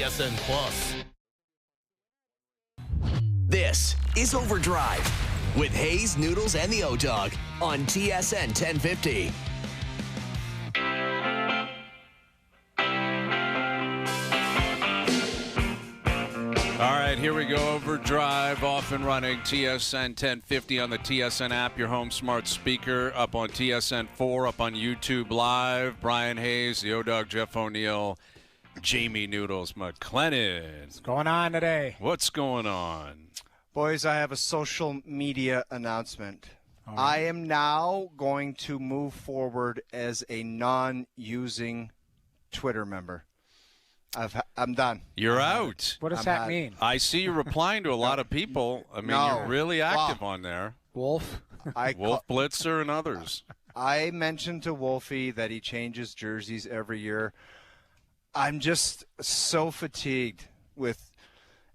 TSN Plus. This is OverDrive with Hayes, Noodles, and the O-Dog on TSN 1050. All right, here we go. OverDrive off and running. TSN 1050 on the TSN app, your home smart speaker. Up on TSN 4, up on YouTube Live. Brian Hayes, the O-Dog, Jeff O'Neill, Jamie Noodles McLennan. What's going on today? What's going on? Boys, I have a social media announcement. All right. I am now going to move forward as a non-using Twitter member. I'm done. You're out. What does I'm that out. mean? I see you replying to a lot of people. I mean, No. you're really active Wow. on there. Wolf? Wolf Blitzer and others. I mentioned to Wolfie that he changes jerseys every year. I'm just so fatigued with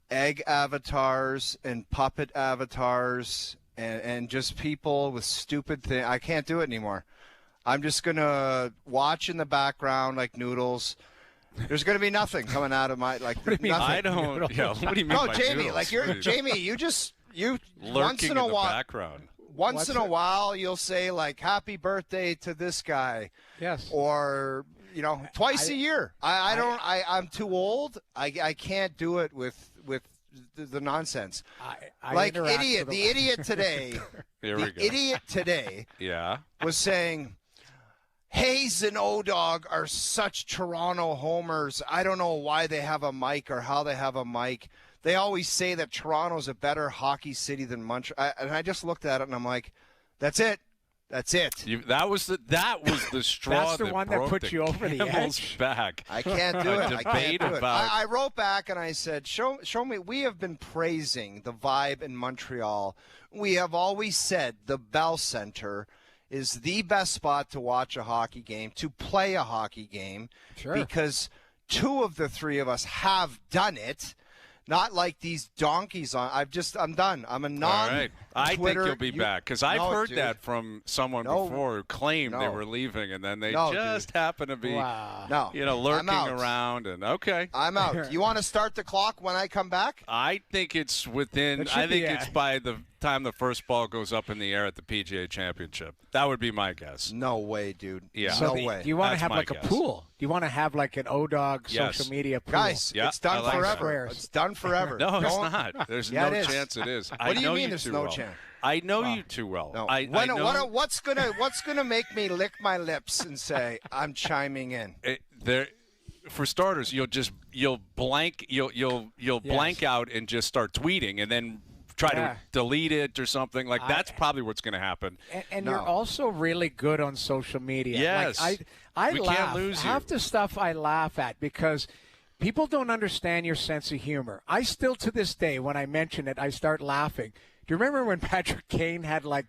egg avatars and puppet avatars and just people with stupid things. I can't do it anymore. I'm just going to watch in the background like Noodles. There's going to be nothing coming out of my nothing. I don't. Yeah, what do you mean? No, by Jamie, noodles? Jamie, you Lurking once in a the while. background. Once in a while, you'll say, like, happy birthday to this guy. Yes. Or, twice a year. I'm too old. I can't do it with the nonsense. I like, interact idiot. with The idiot today. Here we go. Idiot today Yeah. was saying, Hayes and O-Dog are such Toronto homers. I don't know why they have a mic or how they have a mic. They always say that Toronto's a better hockey city than Montreal. And I just looked at it and I'm like, that's it. That's it. That was the straw That's the that one that broke put the you over the camel's edge. back. I can't do A it. I debate can't do it. about- I wrote back and I said, show me. We have been praising the vibe in Montreal. We have always said the Bell Center is the best spot to watch a hockey game, to play a hockey game, Sure. because two of the three of us have done it. Not like these donkeys on. I'm done. I'm a non. All right. I think you'll be back because I've No, heard dude. that from someone No. before who claimed they No. were leaving and then they No, just happen to be, Wow. No. lurking I'm out. around. And okay. I'm out. You want to start the clock when I come back? I think it's within. It should I think be it's by the time the first ball goes up in the air at the PGA Championship. That would be my guess. No way, dude. Yeah. So No way. Do you want to That's have my like guess. a pool? Do you want to have like an O-Dog Yes. social media pool? Guys, Yeah, it's done I like forever. that. It's done forever. No, it's Don't- not. There's Yeah, no it is. chance it is. What I do you know mean there's too no well. chance? I know you too well. No. I know. What's gonna make me lick my lips and say I'm chiming in? For starters, you'll blank out and just start tweeting and then try to delete it or something. Like that's probably what's going to happen. And No. you're also really good on social media. Yes. Like I We laugh. can't lose you. Half the stuff I laugh at because people don't understand your sense of humor. I still, to this day, when I mention it, I start laughing. Do you remember when Patrick Kane had like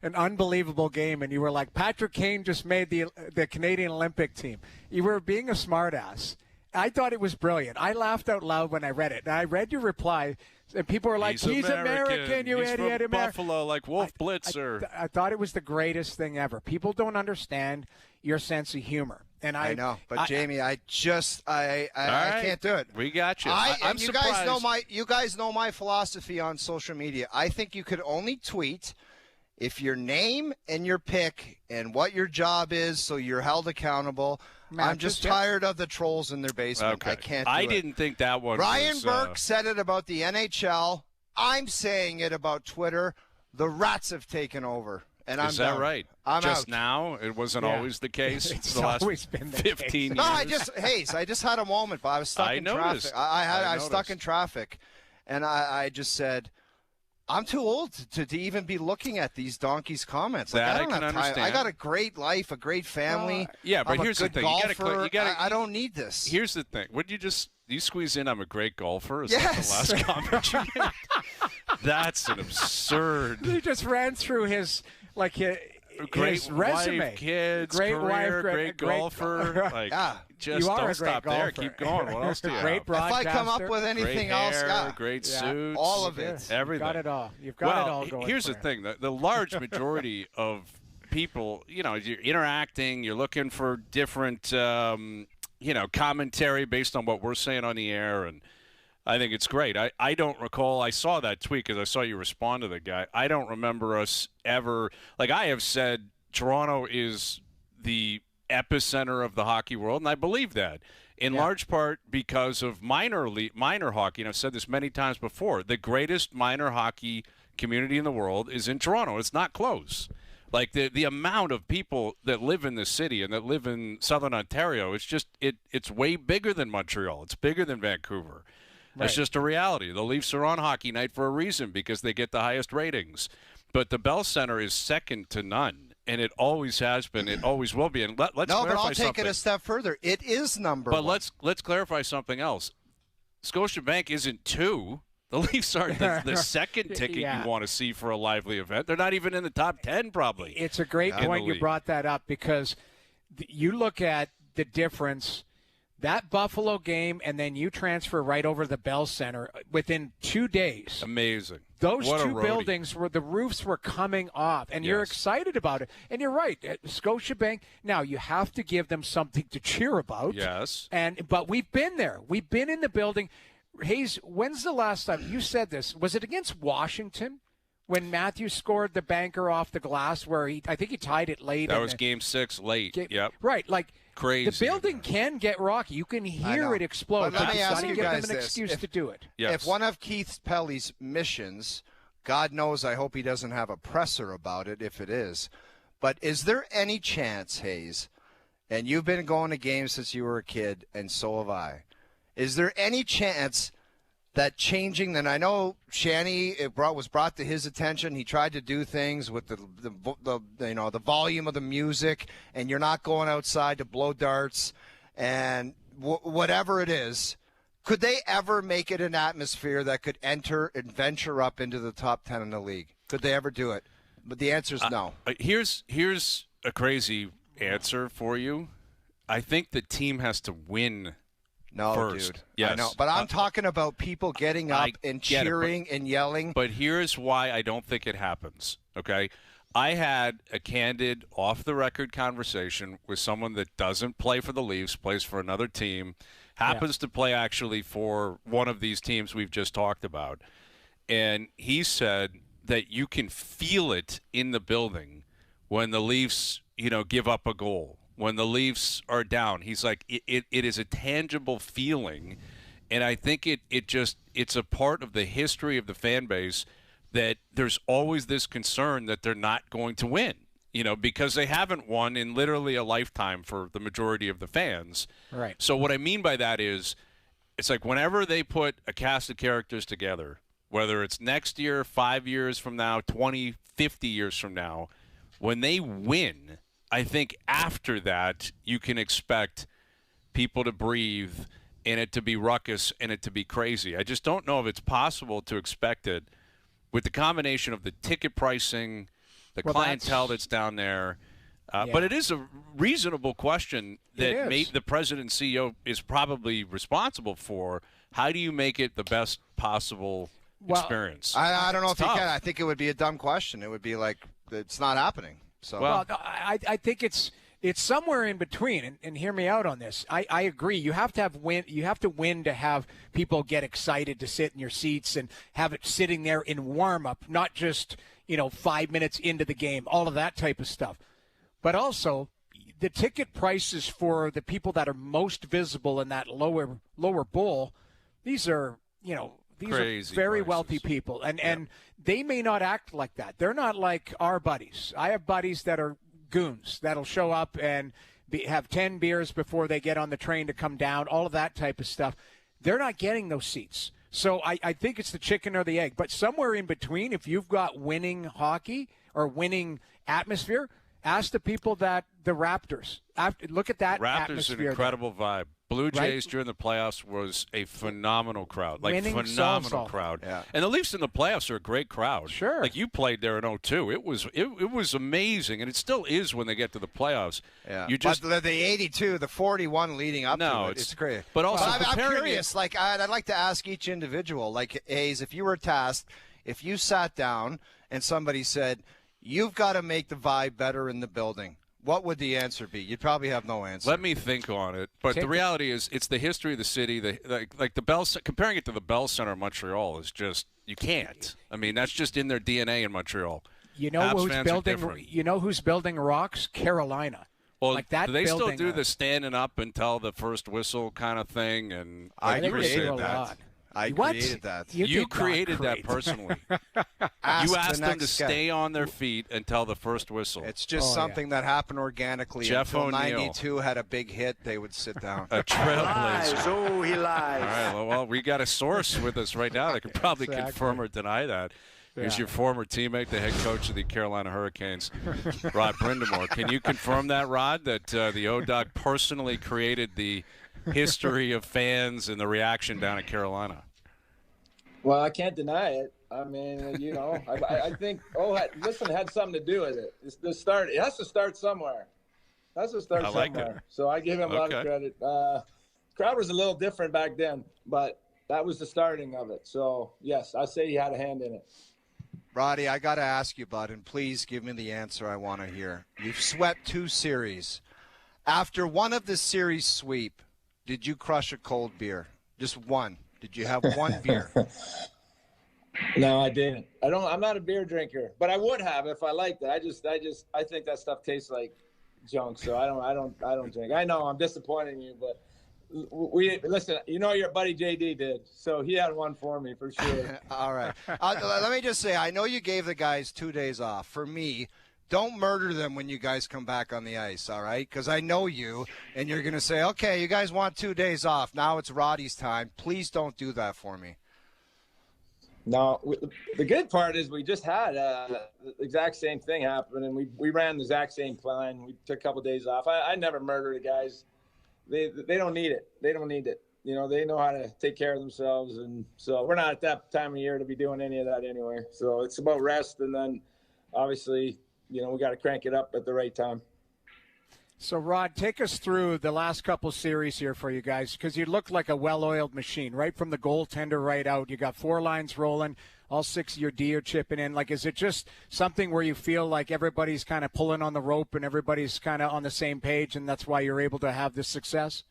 an unbelievable game and you were like, Patrick Kane just made the Canadian Olympic team? You were being a smartass. I thought it was brilliant. I laughed out loud when I read it. And I read your reply, and people were like, he's American, you He's idiot. from Buffalo, like Wolf Blitzer. I thought it was the greatest thing ever. People don't understand your sense of humor. And I know, but Jamie, I can't do it. We got you. I'm I'm you surprised. guys know my philosophy on social media. I think you could only tweet if your name and your pick and what your job is, so you're held accountable. I'm just tired of the trolls in their basement. Okay. I can't do I it. didn't think that one Ryan was, Burke said it about the NHL. I'm saying it about Twitter. The rats have taken over. And I'm Is that done. right? I'm just out. now? It wasn't Yeah. always the case? It's the last always been the 15 case. years? No, I just had a moment, but I was stuck I in noticed. traffic. I was stuck noticed. in traffic, and I just said, I'm too old to even be looking at these donkeys' comments. Like, That I don't I can have time. understand. I got a great life, a great family. Yeah, but I'm here's a the good thing. You golfer. gotta- I don't need this. Here's the thing. Would you squeeze in, I'm a great golfer? Is Yes. that the last comment you made? That's an absurd. He just ran through his Great his resume. wife, kids, Great career, wife, great golfer. Like, Yeah. just You are don't a great stop there. golfer. Keep going. What else do you Great have? If I come up broadcaster. with anything Great else, hair, yeah. great Yeah. suits, all of it. everything. You've got it all. You've got it all going. Here's for the you. thing: the large majority of people, you're interacting, you're looking for different, commentary based on what we're saying on the air, and I think it's great. I don't recall. I saw that tweet because I saw you respond to the guy. I don't remember us ever – I have said Toronto is the epicenter of the hockey world, and I believe that. In large part because of minor hockey, and I've said this many times before, the greatest minor hockey community in the world is in Toronto. It's not close. The amount of people that live in the city and that live in Southern Ontario, it's just it's way bigger than Montreal. It's bigger than Vancouver. That's just a reality. The Leafs are on hockey night for a reason because they get the highest ratings. But the Bell Center is second to none, and it always has been. It always will be. And let's clarify something. No, but I'll take it a step further. It is number one. But let's clarify something else. Scotiabank isn't 2. The Leafs are the second ticket you want to see for a lively event. They're not even in the top 10 probably. It's a great point you brought that up because you look at the difference. That Buffalo game, and then you transfer right over to the Bell Center within 2 days. Amazing. Those two buildings, the roofs were coming off, and you're excited about it. And you're right, Scotiabank. Now you have to give them something to cheer about. Yes. But we've been there. We've been in the building. Hayes, when's the last time you said this? Was it against Washington? When Matthews scored the banker off the glass, where I think he tied it late. That was Game 6 late. Yep. Right, crazy. The building can get rocky. You can hear it explode. But let me ask you give guys them an excuse to do it. Yes. If one of Keith Pelly's missions, God knows, I hope he doesn't have a presser about it. If it is, but is there any chance, Hayes? And you've been going to games since you were a kid, and so have I. Is there any chance that changing? Then I know Shanny was brought to his attention. He tried to do things with the volume of the music, and you're not going outside to blow darts and whatever it is. Could they ever make it an atmosphere that could enter and venture up into the top 10 in the league? Could they ever do it? But the answer is no. Here's a crazy answer for you. I think the team has to win. No, first. Dude. Yes. I know. But I'm talking about people getting up and cheering and yelling. But here's why I don't think it happens, okay? I had a candid, off-the-record conversation with someone that doesn't play for the Leafs, plays for another team, happens to play actually for one of these teams we've just talked about. And he said that you can feel it in the building when the Leafs, give up a goal. When the Leafs are down, he's like, it is a tangible feeling, and I think it's a part of the history of the fan base that there's always this concern that they're not going to win, because they haven't won in literally a lifetime for the majority of the fans. Right. So what I mean by that is, it's like whenever they put a cast of characters together, whether it's next year, 5 years from now, 20, 50 years from now, when they win, I think after that you can expect people to breathe and it to be ruckus and it to be crazy. I just don't know if it's possible to expect it with the combination of the ticket pricing, the clientele that's down there. But it is a reasonable question that the president and CEO is probably responsible for. How do you make it the best possible experience? I don't know if you can. I think it would be a dumb question. It would be like, it's not happening. So. Well, I think it's somewhere in between, and hear me out on this. I agree. You have to have win. You have to win to have people get excited to sit in your seats and have it sitting there in warm up, not just 5 minutes into the game, all of that type of stuff. But also, the ticket prices for the people that are most visible in that lower bowl, these are crazy are very prices. Wealthy people, and they may not act like that. They're not like our buddies. I have buddies that are goons that'll show up and have 10 beers before they get on the train to come down, all of that type of stuff. They're not getting those seats. So I think it's the chicken or the egg. But somewhere in between, if you've got winning hockey or winning atmosphere, ask the people that the Raptors. Look at that atmosphere. Raptors an incredible vibe. Blue Jays during the playoffs was a phenomenal crowd. Phenomenal crowd. Yeah. And the Leafs in the playoffs are a great crowd. Sure. Like you played there in 2002. It was amazing, and it still is when they get to the playoffs. Yeah. But the 82, the 41 leading up to it, it's great. But also, I'm curious. I'd like to ask each individual, Hayes, if you were tasked, if you sat down and somebody said, you've got to make the vibe better in the building. What would the answer be? You'd probably have no answer. Let me think on it. But the reality is, it's the history of the city. Like the Bell, comparing it to the Bell Center in Montreal is just, you can't. I mean, that's just in their DNA in Montreal. You know who's building rocks? Carolina. Well, like that do they still do the the standing up until the first whistle kind of thing? And I created that. I created that. You created that personally. You asked them to stay on their feet until the first whistle. It's just something that happened organically. Jeff until O'Neill. 92 had a big hit, they would sit down. A trailblazer. Oh, he lies. All right, well, we got a source with us right now that can probably confirm or deny that. Here's your former teammate, the head coach of the Carolina Hurricanes, Rod Brind'Amour. Can you confirm that, Rod, that the O-Dog personally created the history of fans and the reaction down in Carolina? Well, I can't deny it. I mean, you know, I think had something to do with it. It's the start. It has to start somewhere. It has to start somewhere. So I give him a lot of credit. Crowd was a little different back then, but that was the starting of it. So, yes, I say he had a hand in it. Roddy, I got to ask you, bud, and please give me the answer I want to hear. You've swept 2 series. After one of the series sweep, did you crush a cold beer? Just one. Did you have one beer? No, I didn't. I'm not a beer drinker, but I would have if I liked it. I think that stuff tastes like junk, so I don't drink. I know I'm disappointing you, but listen, you know your buddy JD did, so he had one for me for sure. All right. Let me just say, I know you gave the guys 2 days off. For me, don't murder them when you guys come back on the ice, all right? Because I know you, and you're going to say, okay, you guys want 2 days off. Now it's Roddy's time. Please don't do that for me. No, the good part is we just had the exact same thing happen, and we ran the exact same plan. We took a couple of days off. I never murder the guys. They don't need it. They don't need it. You know, they know how to take care of themselves, and so we're not at that time of year to be doing any of that anyway. So it's about rest, and then obviously, you know, we got to crank it up at the right time. So, Rod, take us through the last couple series here for you guys, because you look like a well-oiled machine, right from the goaltender right out. You got 4 lines rolling, all 6 of your D are chipping in. Like, is it just something where you feel like everybody's kind of pulling on the rope and everybody's kind of on the same page, and that's why you're able to have this success?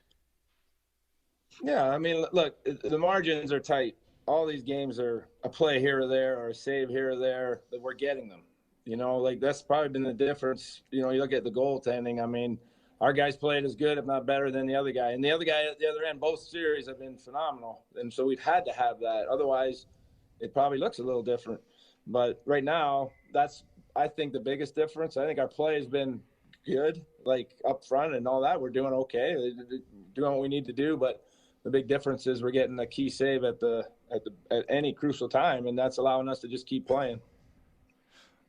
Yeah, I mean, look, the margins are tight. All these games are a play here or there or a save here or there that we're getting them. You know, like that's probably been the difference. You know, you look at the goaltending. I mean, our guys played as good, if not better, than the other guy. And the other guy at the other end, both series have been phenomenal. And so we've had to have that. Otherwise, it probably looks a little different. But right now, that's, I think, the biggest difference. I think our play has been good, like up front and all that. We're doing okay, doing what we need to do. But the big difference is we're getting a key save at any crucial time, and that's allowing us to just keep playing.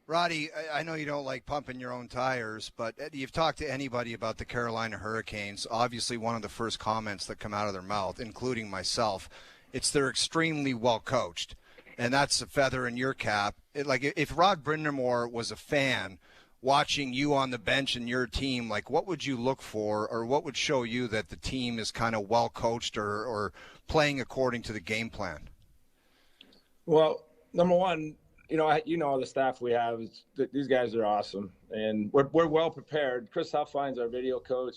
Roddy, I know you don't like pumping your own tires, but you've talked to anybody about the Carolina Hurricanes. Obviously, one of the first comments that come out of their mouth, including myself, it's they're extremely well coached, and that's a feather in your cap. Like if Rod Brind'Amour was a fan watching you on the bench and your team, like what would you look for, or what would show you that the team is kind of well coached or playing according to the game plan? Well, number one, you know the staff we have. These guys are awesome, and we're well prepared. Chris Huffline's our video coach.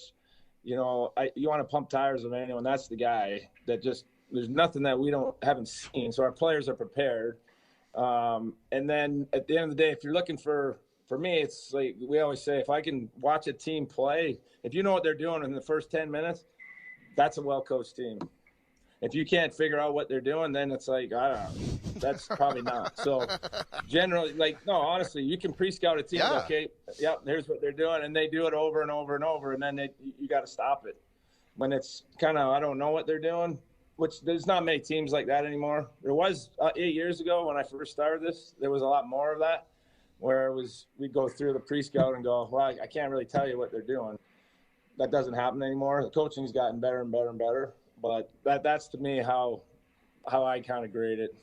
You know, you want to pump tires of anyone, that's the guy that just there's nothing that we haven't seen. So our players are prepared. And then at the end of the day, if you're looking for me, it's like we always say, if I can watch a team play, if you know what they're doing in the first 10 minutes, that's a well-coached team. If you can't figure out what they're doing, then it's like, I don't know. That's probably not. So generally, honestly, you can pre-scout a team. Yeah. Okay, yep, here's what they're doing. And they do it over and over and over. And then you got to stop it. When it's kind of, I don't know what they're doing, which there's not many teams like that anymore. There was 8 years ago when I first started this, there was a lot more of that, where we'd go through the pre-scout and go, well, I can't really tell you what they're doing. That doesn't happen anymore. The coaching's gotten better and better and better. But that's to me how I kind of grade it.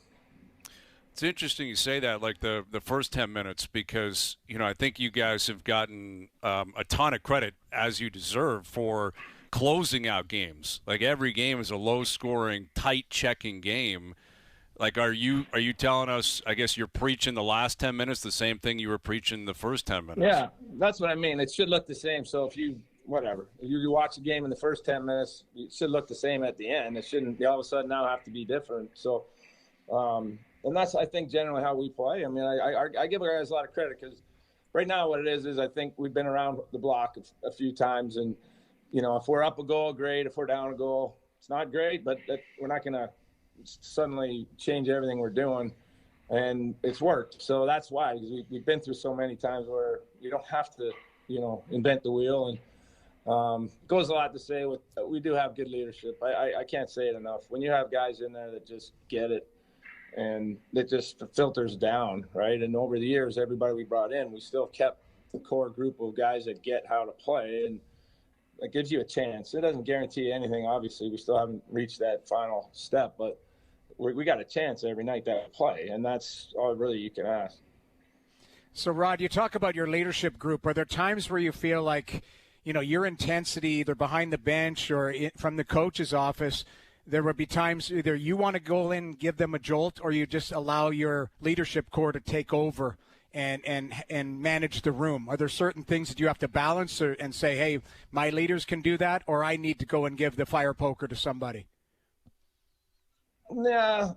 It's interesting you say that, like the first 10 minutes, because, I think you guys have gotten a ton of credit, as you deserve, for closing out games. Like every game is a low-scoring, tight-checking game. Like, are you telling us, I guess you're preaching the last 10 minutes the same thing you were preaching the first 10 minutes? Yeah, that's what I mean. It should look the same. So if you watch a game in the first 10 minutes, it should look the same at the end. It shouldn't all of a sudden now have to be different. So, and that's, I think, generally how we play. I mean, I give our guys a lot of credit because right now what it is I think we've been around the block a few times. And, if we're up a goal, great. If we're down a goal, it's not great, but we're not going to suddenly change everything we're doing. And it's worked. So that's why, because we've been through so many times where you don't have to, invent the wheel. And it goes a lot to say we do have good leadership. I can't say it enough. When you have guys in there that just get it and it just filters down, right? And over the years, everybody we brought in, we still kept the core group of guys that get how to play. And it gives you a chance. It doesn't guarantee anything, obviously. We still haven't reached that final step, but we got a chance every night that play, and that's all really you can ask. So, Rod, you talk about your leadership group. Are there times where you feel like, your intensity, either behind the bench or from the coach's office, there would be times either you want to go in and give them a jolt, or you just allow your leadership core to take over and manage the room? Are there certain things that you have to balance and say, hey, my leaders can do that, or I need to go and give the fire poker to somebody? Yeah,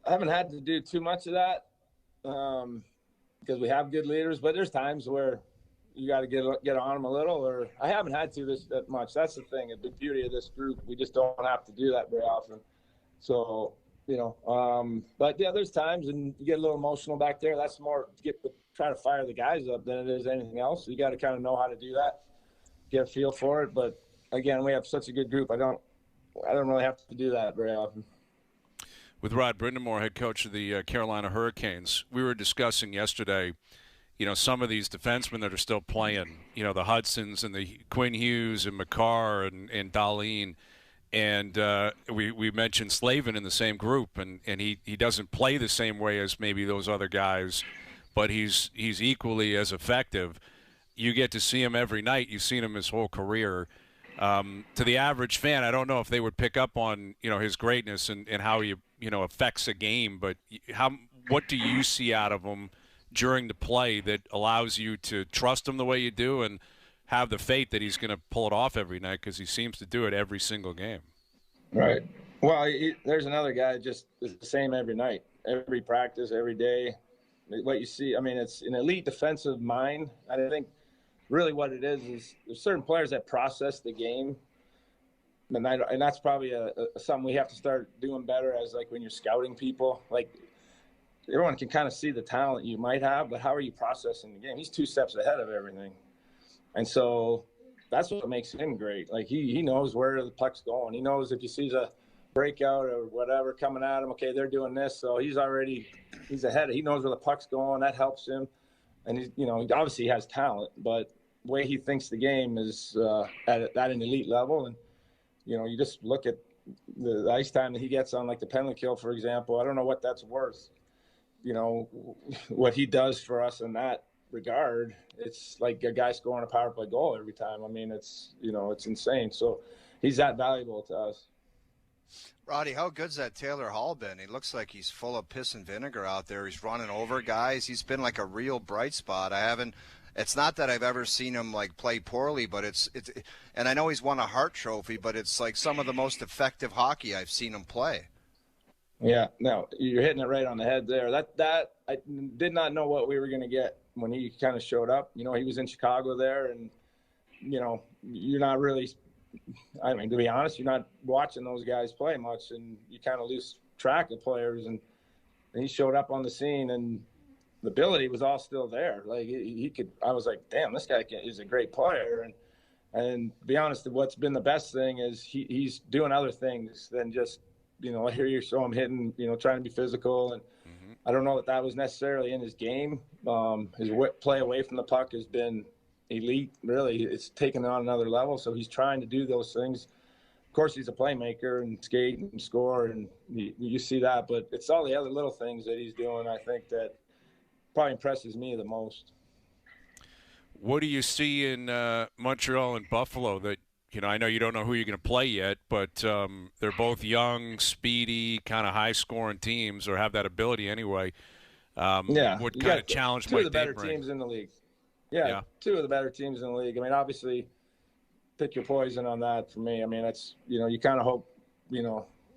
I haven't had to do too much of that because we have good leaders. But there's times where you got to get on them a little, or I haven't had to that much. That's the thing, the beauty of this group. We just don't have to do that very often. So, but yeah, there's times and you get a little emotional back there. That's more try to fire the guys up than it is anything else. You got to kind of know how to do that, get a feel for it. But again, we have such a good group. I don't really have to do that very often. With Rod Brind'Amour, head coach of the Carolina Hurricanes, we were discussing yesterday, some of these defensemen that are still playing, the Hudsons and the Quinn Hughes and McCarr and Dahlin. And we mentioned Slavin in the same group, and he doesn't play the same way as maybe those other guys, but he's equally as effective. You get to see him every night. You've seen him his whole career. To the average fan, I don't know if they would pick up on his greatness and how he affects a game. But what do you see out of him during the play that allows you to trust him the way you do and have the faith that he's going to pull it off every night, because he seems to do it every single game? Right. Well, there's another guy that just is the same every night, every practice, every day. What you see, I mean, it's an elite defensive mind. I think really what it is there's certain players that process the game. And that's probably something we have to start doing better as, like, when you're scouting people. Like, everyone can kind of see the talent you might have, but how are you processing the game? He's 2 steps ahead of everything. And so that's what makes him great. Like, he knows where the puck's going. He knows if he sees a breakout or whatever coming at him, okay, they're doing this. So he's ahead. He knows where the puck's going. That helps him. And he obviously has talent, but the way he thinks the game is at an elite level. And, you just look at the ice time that he gets on, like, the penalty kill, for example. I don't know what that's worth. What he does for us in that regard, it's like a guy scoring a power play goal every time. I mean, it's insane. So he's that valuable to us. Roddy, how good's that Taylor Hall been? He looks like he's full of piss and vinegar out there. He's running over guys. He's been like a real bright spot. It's not that I've ever seen him, like, play poorly, but it's and I know he's won a Hart Trophy, but it's like some of the most effective hockey I've seen him play. Yeah, no, you're hitting it right on the head there. That I did not know what we were going to get when he kind of showed up. He was in Chicago there, and you're not really. I mean, to be honest, you're not watching those guys play much, and you kind of lose track of players. And he showed up on the scene, and the ability was all still there. Like, he could. I was like, damn, this guy is a great player. And to be honest, what's been the best thing is he's doing other things than just. I hear you show him hitting, trying to be physical. And I don't know that was necessarily in his game. His play away from the puck has been elite, really. It's taken on another level. So he's trying to do those things. Of course, he's a playmaker and skate and score, and you see that. But it's all the other little things that he's doing, I think, that probably impresses me the most. What do you see in Montreal and Buffalo that I know you don't know who you're going to play yet, but they're both young, speedy, kind of high-scoring teams, or have that ability anyway. What kind of challenge might they bring? Two of the better teams in the league. Yeah, two of the better teams in the league. I mean, obviously, pick your poison on that for me. I mean, that's, you kind of hope,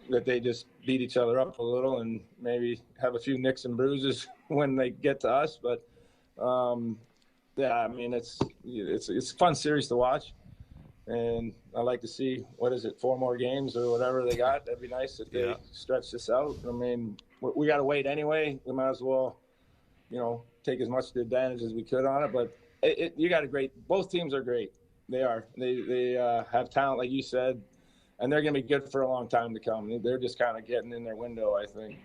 that they just beat each other up a little and maybe have a few nicks and bruises when they get to us. But, I mean, it's a fun series to watch. And I'd like to see, 4 more games or whatever they got. That'd be nice if they stretch this out. I mean, we got to wait anyway. We might as well, take as much advantage as we could on it. But you got both teams are great. They are. They have talent, like you said, and they're going to be good for a long time to come. They're just kind of getting in their window, I think.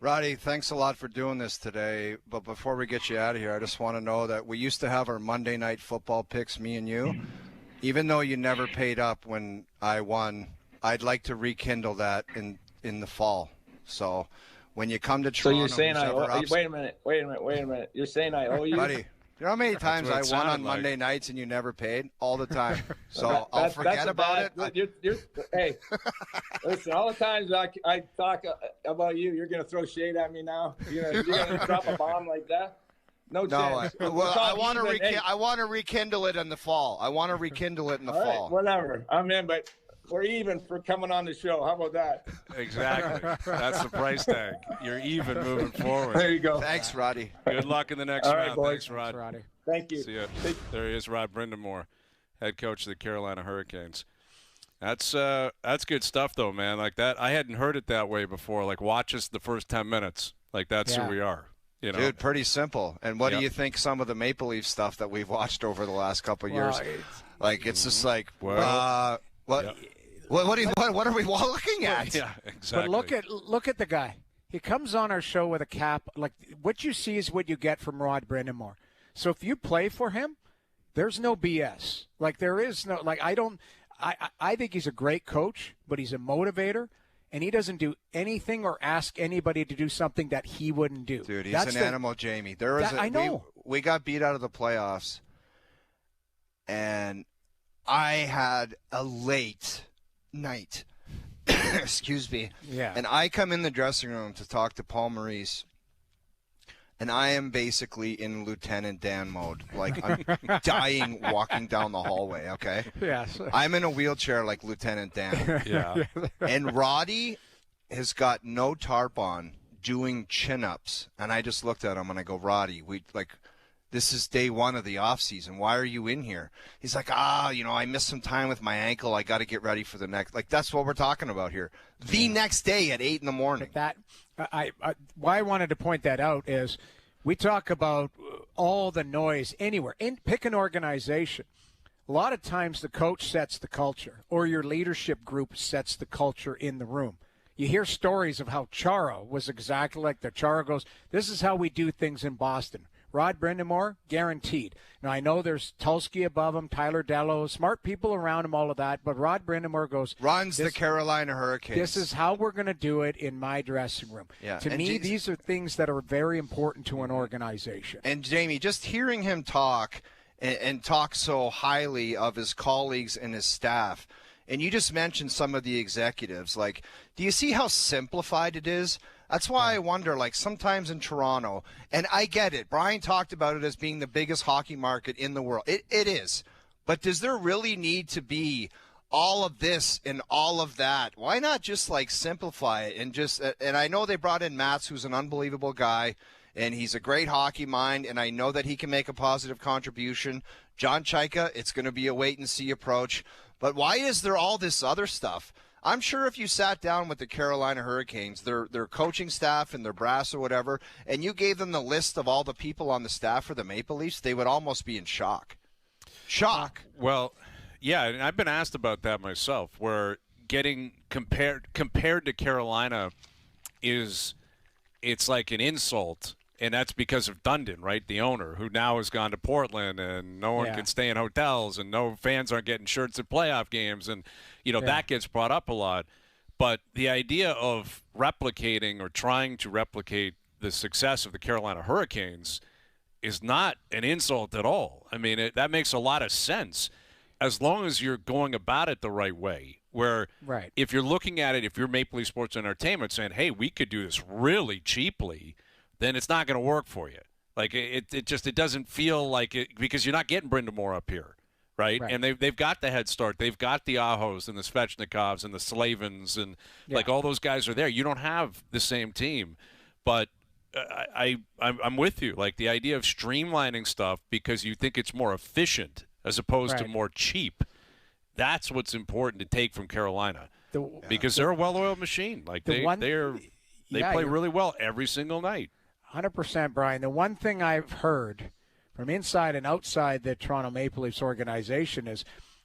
Roddy, thanks a lot for doing this today. But before we get you out of here, I just want to know that we used to have our Monday Night Football picks, me and you. Even though you never paid up when I won, I'd like to rekindle that in the fall. So when you come to Toronto, so you're saying wait a minute. You're saying I owe you, buddy? You know how many times I won on Monday nights and you never paid? All the time. So I'll forget about it. Hey, listen, all the times I talk about you, you're going to throw shade at me now? You're going to drop a bomb like that? No chance. I want to rekindle it in the fall. I want to rekindle it in the fall. Right, whatever. I'm in, but we're even for coming on the show. How about that? Exactly. That's the price tag. You're even moving forward. There you go. Thanks, Roddy. Good luck in the next round. Boys. Thanks, Rod. Thanks, Roddy. Thank you. See ya. There he is, Rod Brind'Amour, head coach of the Carolina Hurricanes. That's good stuff, though, man. Like that, I hadn't heard it that way before. Like, watch us the first 10 minutes. Like, that's who we are. Dude, pretty simple. And what do you think some of the Maple Leaf stuff that we've watched over the last couple of years? It's just like, what are we looking at? Yeah, exactly. But look at the guy. He comes on our show with a cap. Like, what you see is what you get from Rod Brind'Amour. So if you play for him, there's no BS. Like, there is no, like, I think he's a great coach, but he's a motivator. And he doesn't do anything or ask anybody to do something that he wouldn't do. Dude, he's an animal, Jamie. I know. We got beat out of the playoffs, and I had a late night. Excuse me. Yeah. And I come in the dressing room to talk to Paul Maurice, and I am basically in Lieutenant Dan mode. Like, I'm dying walking down the hallway, okay? Yes. I'm in a wheelchair like Lieutenant Dan. Yeah. And Roddy has got no tarp on doing chin-ups. And I just looked at him and I go, Roddy, this is day one of the off season. Why are you in here? He's like, I missed some time with my ankle. I got to get ready for the next. Like, that's what we're talking about here. The next day at 8 a.m. Why I wanted to point that out is we talk about all the noise anywhere. Pick an organization. A lot of times the coach sets the culture or your leadership group sets the culture in the room. You hear stories of how Chara was exactly like that. Chara goes, this is how we do things in Boston. Rod Brind'Amour, guaranteed. Now, I know there's Tulsky above him, Tyler Dello, smart people around him, all of that, but Rod Brind'Amour runs the Carolina Hurricanes. This is how we're going to do it in my dressing room. Yeah. To me, these are things that are very important to an organization. And, Jamie, just hearing him talk and talk so highly of his colleagues and his staff, and you just mentioned some of the executives, like, do you see how simplified it is? That's why I wonder, like, sometimes in Toronto, and I get it. Brian talked about it as being the biggest hockey market in the world. It is. But does there really need to be all of this and all of that? Why not just, like, simplify it and I know they brought in Mats, who's an unbelievable guy, and he's a great hockey mind, and I know that he can make a positive contribution. John Chaika, it's going to be a wait-and-see approach. But why is there all this other stuff? I'm sure if you sat down with the Carolina Hurricanes, their coaching staff and their brass or whatever, and you gave them the list of all the people on the staff for the Maple Leafs, they would almost be in shock. Shock. Well, yeah, and I've been asked about that myself, where getting compared to Carolina it's like an insult. And that's because of Dundon, right, the owner, who now has gone to Portland, and no one can stay in hotels, and no fans aren't getting shirts at playoff games, and that gets brought up a lot. But the idea of replicating or trying to replicate the success of the Carolina Hurricanes is not an insult at all. I mean, that makes a lot of sense. as long as you're going about it the right way, where Right. if you're looking at it, if you're Maple Leaf Sports Entertainment saying, hey, we could do this really cheaply, then it's not going to work for you. Like it doesn't feel like it, because you're not getting Brind'Amour up here, right? And they've got the head start. They've got the Ahos and the Svechnikovs and the Slavins and like all those guys are there. You don't have the same team, but I'm with you. Like the idea of streamlining stuff because you think it's more efficient as opposed to more cheap. That's what's important to take from Carolina because they're a well-oiled machine. Like they play really well every single night. 100%, Brian. The one thing I've heard from inside and outside the Toronto Maple Leafs organization is,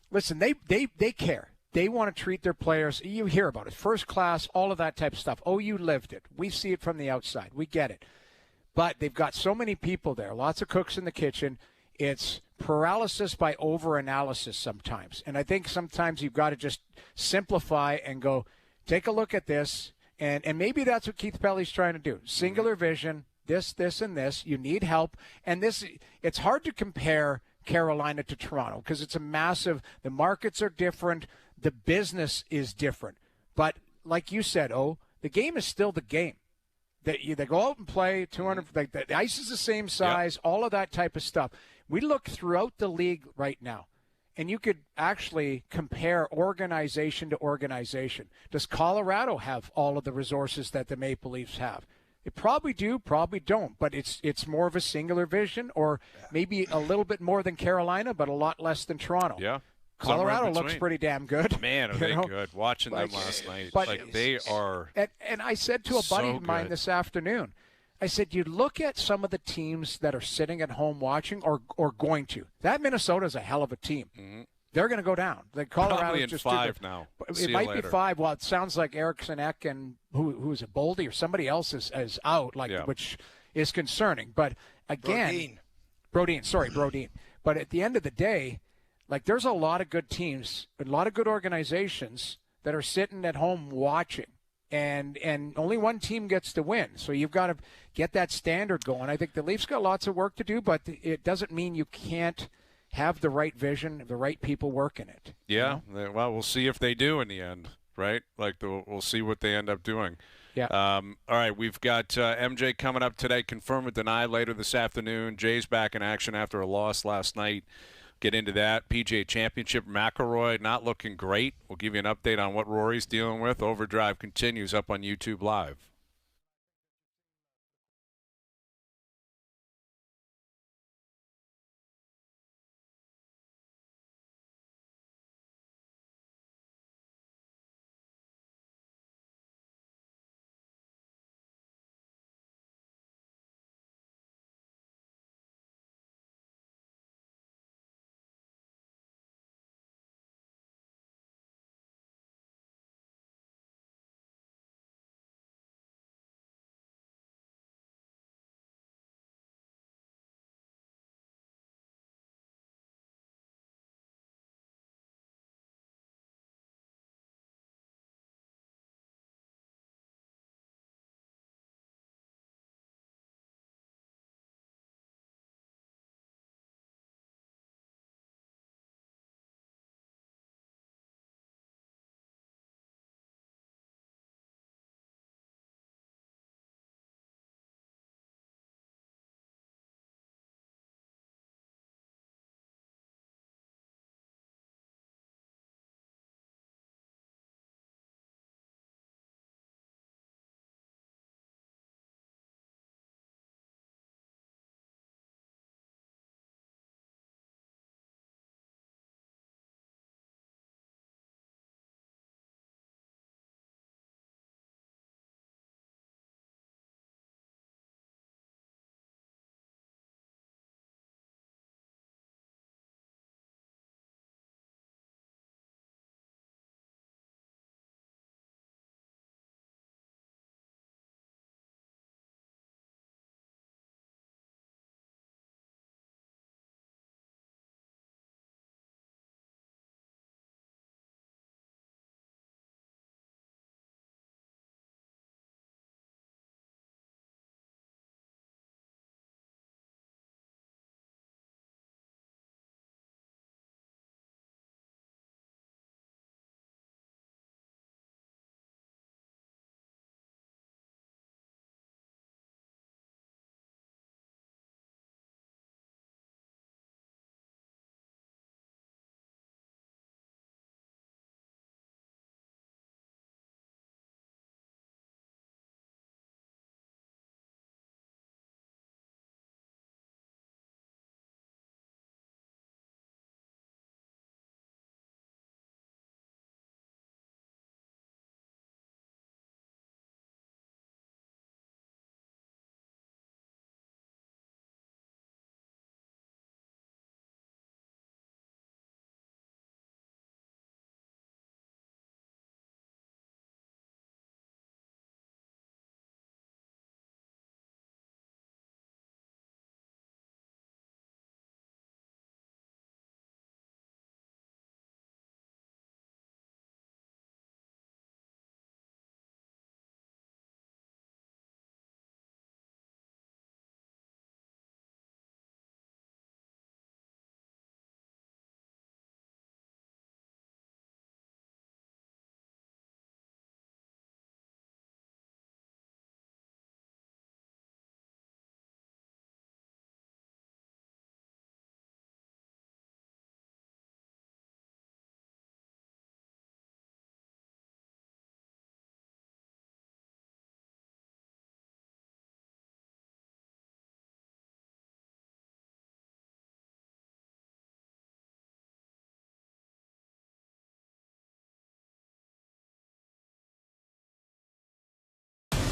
listen, they care. They want to treat their players. You hear about it, first class, all of that type of stuff. Oh, you lived it. We see it from the outside. We get it. But they've got so many people there, lots of cooks in the kitchen. It's paralysis by overanalysis sometimes. And I think sometimes you've got to just simplify and go, take a look at this. And maybe that's what Keith Pelly's trying to do. Singular vision, this, and this. You need help. And it's hard to compare Carolina to Toronto because it's a massive – the markets are different. The business is different. But like you said, the game is still the game. They go out and play 200 – like the ice is the same size, all of that type of stuff. We look throughout the league right now, and you could actually compare organization to organization. Does Colorado have all of the resources that the Maple Leafs have? They probably do, probably don't, but it's more of a singular vision or maybe a little bit more than Carolina, but a lot less than Toronto. Yeah. Colorado looks pretty damn good. Man, are they good. Watching them last night. Like they are. And I said to a buddy of mine this afternoon, I said, you look at some of the teams that are sitting at home watching or going to. That Minnesota's a hell of a team. Mm-hmm. They're going to go down. The Probably in just 5 now. It might be 5. Well, it sounds like Eriksson Ek and who is it, Boldy or somebody else is out, which is concerning. But again, Brodin. But at the end of the day, like there's a lot of good teams, a lot of good organizations that are sitting at home watching. And only one team gets to win. So you've got to get that standard going. I think the Leafs got lots of work to do, but it doesn't mean you can't have the right vision, the right people working it. Yeah, well, we'll see if they do in the end, right? Like we'll see what they end up doing. Yeah. All right, we've got MJ coming up today, confirm or deny later this afternoon. Jay's back in action after a loss last night. Get into that. PGA Championship, McIlroy not looking great. We'll give you an update on what Rory's dealing with. OverDrive continues up on YouTube Live.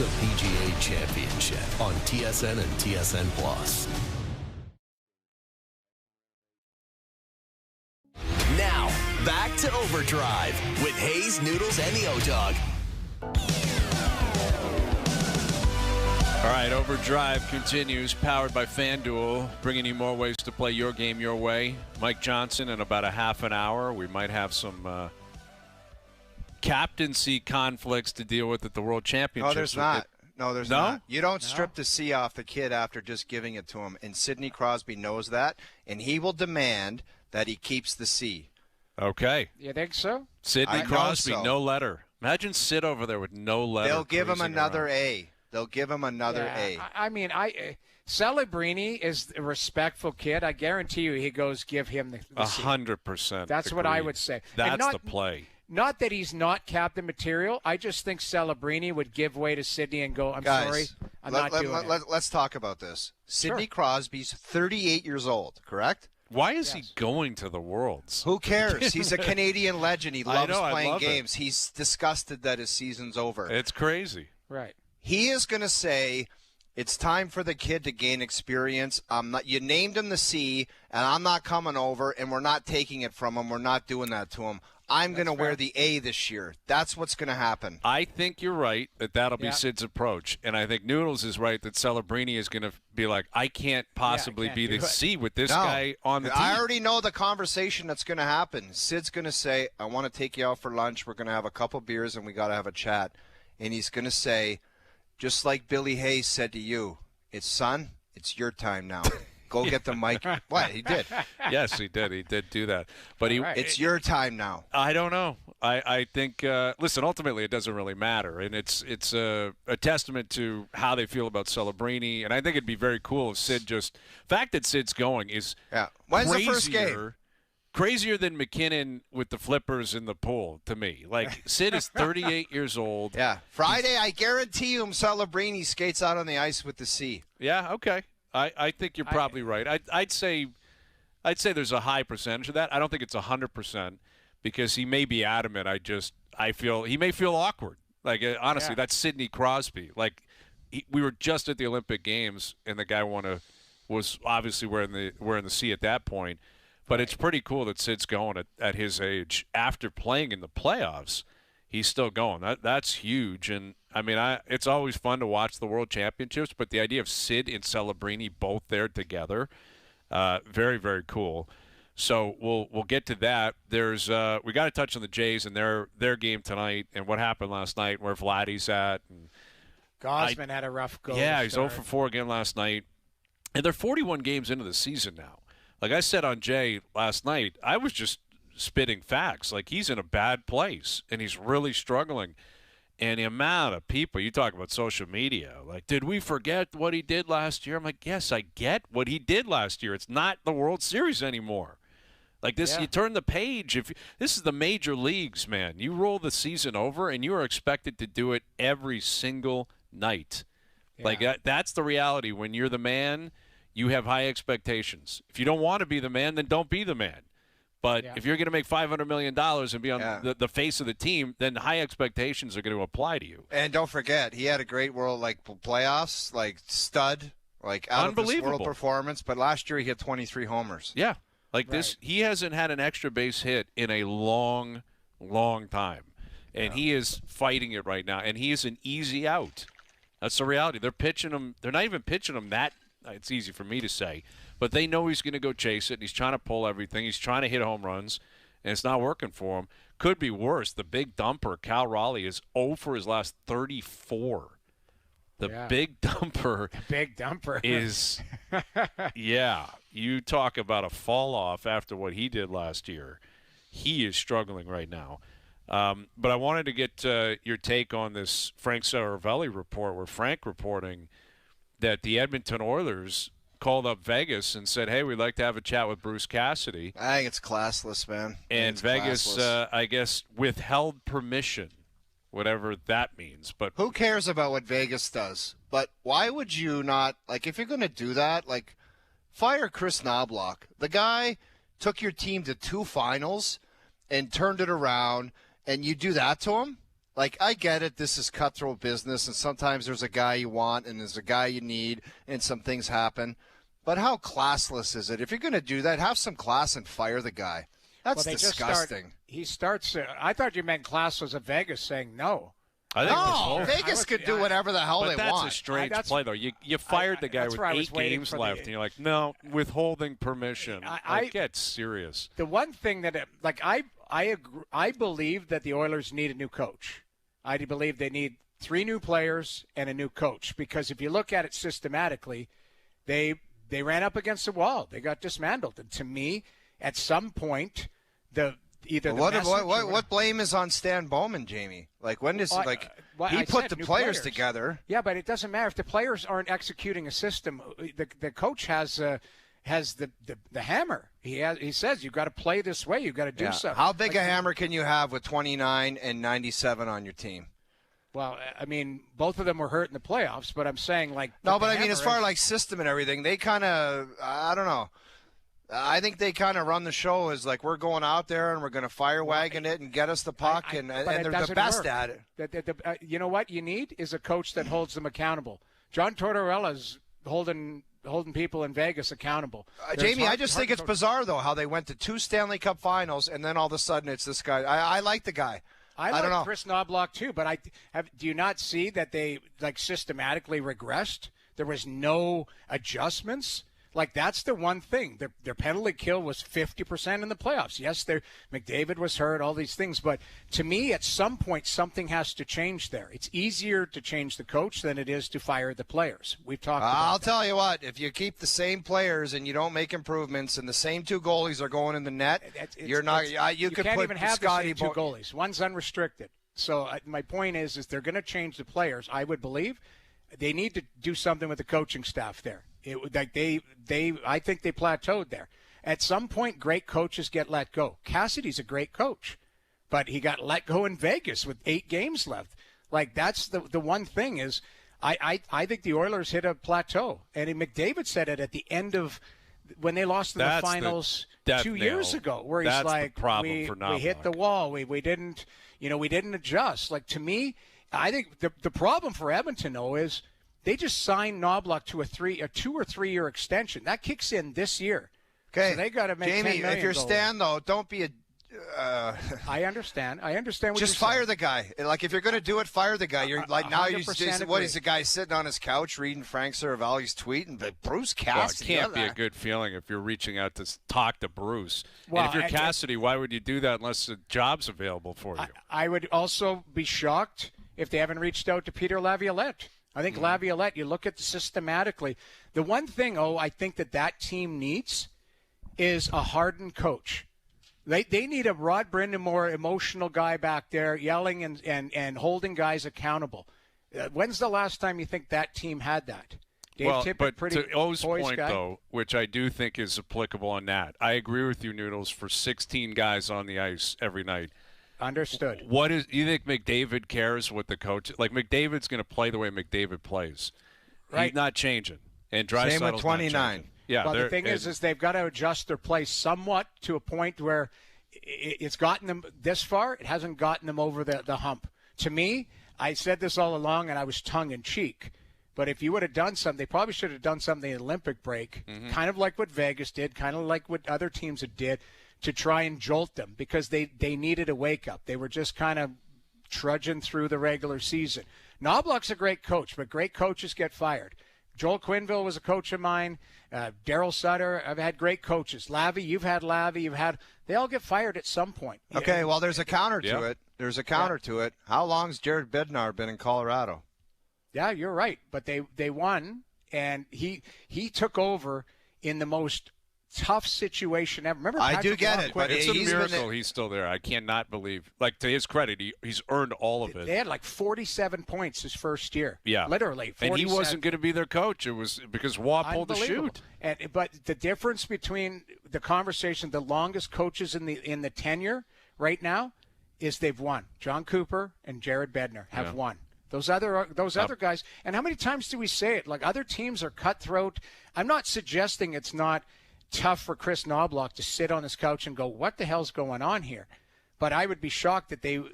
the PGA Championship on TSN and TSN Plus. Now, back to Overdrive with Hayes, Noodles, and the O-Dog. All right, Overdrive continues, powered by FanDuel, bringing you more ways to play your game your way. Mike Johnson in about a half an hour. We might have some captaincy conflicts to deal with at the World Championships. No, there's not. No, there's No? not. You don't strip the C off the kid after just giving it to him. And Sidney Crosby knows that, and he will demand that he keeps the C. Okay. You think so? Sidney I know Crosby, so. no letter. Imagine Sid over there with no letter. They'll give him cruising another around. A. They'll give him another A. I mean, Celebrini is a respectful kid. I guarantee you he goes give him the C. 100%. That's what I would say. That's And not- the play. Not that he's not captain material. I just think Celebrini would give way to Sidney and go, I'm sorry, I'm not doing it. Let's talk about this. Sidney Sure. Crosby's 38 years old, correct? Why is he going to the Worlds? Who cares? He's a Canadian legend. He loves I playing love it. games. He's disgusted that his season's over. It's crazy. Right. He is going to say, it's time for the kid to gain experience. You named him the C, and I'm not coming over, and we're not taking it from him. We're not doing that to him. I'm going to wear the A this year. That's what's going to happen. I think you're right that that'll be Yeah. Sid's approach. And I think Noodles is right that Celebrini is going to be like, I can't possibly can't be do the it. C with this No. guy on the team. I already know the conversation that's going to happen. Sid's going to say, I want to take you out for lunch. We're going to have a couple beers, and we got to have a chat. And he's going to say, just like Billy Hayes said to you, it's your time now. Go get the mic. What? He did. Yes, he did. He did do that. But It's your time now. I don't know. I think, listen, ultimately it doesn't really matter. And it's a testament to how they feel about Celebrini. And I think it'd be very cool if Sid the fact that Sid's going is Yeah. When's the first game? Crazier than McKinnon with the flippers in the pool to me. Like, Sid is 38 years old. Yeah. Friday, I guarantee you Celebrini skates out on the ice with the C. Yeah, okay. I think you're probably right. I'd say there's a high percentage of that. I don't think it's 100% because he may be adamant. I feel he may feel awkward. Like honestly, that's Sidney Crosby. Like we were just at the Olympic Games and the guy was obviously wearing the C at that point. But it's pretty cool that Sid's going at his age after playing in the playoffs. He's still going. That's huge. And, I mean, it's always fun to watch the World Championships, but the idea of Sid and Celebrini both there together, very, very cool. So we'll get to that. There's we got to touch on the Jays and their game tonight and what happened last night, where Vladdy's at. And Gosman had a rough go. yeah, to he's start. 0 for 4 again last night. And they're 41 games into the season now. Like I said on Jay last night, I was just spitting facts. Like, he's in a bad place, and he's really struggling. And the amount of people, you talk about social media, like, did we forget what he did last year? I'm like, yes, I get what he did last year. It's not the World Series anymore. Like this, you turn the page. This is the major leagues, man. You roll the season over, and you are expected to do it every single night. Yeah. Like that's the reality. When you're the man, you have high expectations. If you don't want to be the man, then don't be the man. But if you're going to make $500 million and be on the face of the team, then high expectations are going to apply to you. And don't forget, he had a great world playoffs, stud, out of this world performance. But last year he hit 23 homers. Yeah, this, he hasn't had an extra base hit in a long, long time, and he is fighting it right now. And he is an easy out. That's the reality. They're pitching him. They're not even pitching him that. It's easy for me to say. But they know he's going to go chase it, and he's trying to pull everything. He's trying to hit home runs, and it's not working for him. Could be worse. The big dumper, Cal Raleigh, is 0 for his last 34. The big dumper. Big dumper. Is, you talk about a fall off after what he did last year. He is struggling right now. But I wanted to get your take on this Frank Saravelli report, where Frank reporting that the Edmonton Oilers called up Vegas and said, hey, we'd like to have a chat with Bruce Cassidy. I think it's classless, man. And Vegas, I guess, withheld permission, whatever that means. But who cares about what Vegas does? But why would you not, if you're going to do that, fire Chris Knobloch. The guy took your team to 2 finals and turned it around, and you do that to him? Like, I get it. This is cutthroat business, and sometimes there's a guy you want and there's a guy you need, and some things happen. But how classless is it? If you're going to do that, have some class and fire the guy. That's disgusting. He starts. I thought you meant classless of Vegas saying no. I think Vegas could do whatever the hell they want. That's a strange play, though. You fired the guy with 8 games left, and you're like, no, withholding permission. I get serious. The one thing that, I believe that the Oilers need a new coach. I believe they need 3 new players and a new coach, because if you look at it systematically, they ran up against the wall. They got dismantled. And to me, at some point, what blame is on Stan Bowman, Jamie? Like, when does he put the players together? Yeah, but it doesn't matter if the players aren't executing a system. The coach has the hammer. He says you've got to play this way. You've got to do something. How big a hammer can you have with 29 and 97 on your team? Well, I mean, both of them were hurt in the playoffs, but I'm saying as far as system and everything, they kind of, I don't know. I think they kind of run the show as like, we're going out there and we're going to fire wagon it and get us the puck, and they're the best at it. You know what you need is a coach that holds them accountable. John Tortorella's holding people in Vegas accountable. Jamie, I just think it's bizarre, though, how they went to 2 Stanley Cup finals, and then all of a sudden it's this guy. I like the guy. I don't know. Chris Knobloch, too, but do you not see that they systematically regressed? There was no adjustments. That's the one thing. Their penalty kill was 50% in the playoffs. Yes, McDavid was hurt, all these things. But to me, at some point, something has to change there. It's easier to change the coach than it is to fire the players. We've talked about I'll tell you what, if you keep the same players and you don't make improvements and the same 2 goalies are going in the net, you can't even have the same 2 goalies. One's unrestricted. So my point is they're going to change the players. I would believe they need to do something with the coaching staff there. I think they plateaued there. At some point, great coaches get let go. Cassidy's a great coach, but he got let go in Vegas with 8 games left. That's the one thing is I think the Oilers hit a plateau. And McDavid said it at the end of when they lost in the finals 2 years ago, where he's like, we hit the wall. We didn't adjust. To me, I think the problem for Edmonton, though, is they just signed Knobloch to a 2 or 3 year extension. That kicks in this year. Okay. So they got to make Jamie, $10 million if you're Stan, though, don't be a I understand. I understand what just you're fire saying. the guy. If you're going to do it, fire the guy. You're now he's agree. He's a guy sitting on his couch reading Frank Saravalli's tweet and Bruce Cassidy. Well, it can't be a good feeling if you're reaching out to talk to Bruce. Well, and if you're Cassidy, why would you do that unless the job's available for you? I would also be shocked if they haven't reached out to Peter Laviolette. I think Laviolette, you look at systematically. The one thing, I think that team needs is a hardened coach. They need a Rod Brind'Amour emotional guy back there yelling and holding guys accountable. When's the last time you think that team had that? Dave Tippett, but pretty to O's point, guy. though, which I do think is applicable on that, I agree with you, Noodles, for 16 guys on the ice every night. Understood. You think McDavid cares what the coach – McDavid's going to play the way McDavid plays. Right. He's not changing. And Same with 29. Yeah, well, the thing is they've got to adjust their play somewhat to a point where it's gotten them this far. It hasn't gotten them over the hump. To me, I said this all along, and I was tongue-in-cheek. But if you would have done something, they probably should have done something in the Olympic break, kind of like what Vegas did, kind of like what other teams did, to try and jolt them because they needed a wake-up. They were just kind of trudging through the regular season. Knobloch's a great coach, but great coaches get fired. Joel Quenneville was a coach of mine. Daryl Sutter, I've had great coaches. you've had Lavi, they all get fired at some point. Okay, well, there's a counter to it. There's a counter to it. How long's Jared Bednar been in Colorado? Yeah, you're right. But they won, and he took over in the most tough situation ever. Remember, I do get it, but it's a miracle he's still there. I cannot believe. To his credit, he's earned all of it. They had 47 points his first year. Yeah, literally. 47. And he wasn't going to be their coach. It was because Waugh pulled the shoot. But the difference between the conversation, the longest coaches in the tenure right now, is they've won. John Cooper and Jared Bednar have won. Those other guys. And how many times do we say it? Other teams are cutthroat. I'm not suggesting it's not tough for Chris Knobloch to sit on his couch and go, what the hell's going on here? But I would be shocked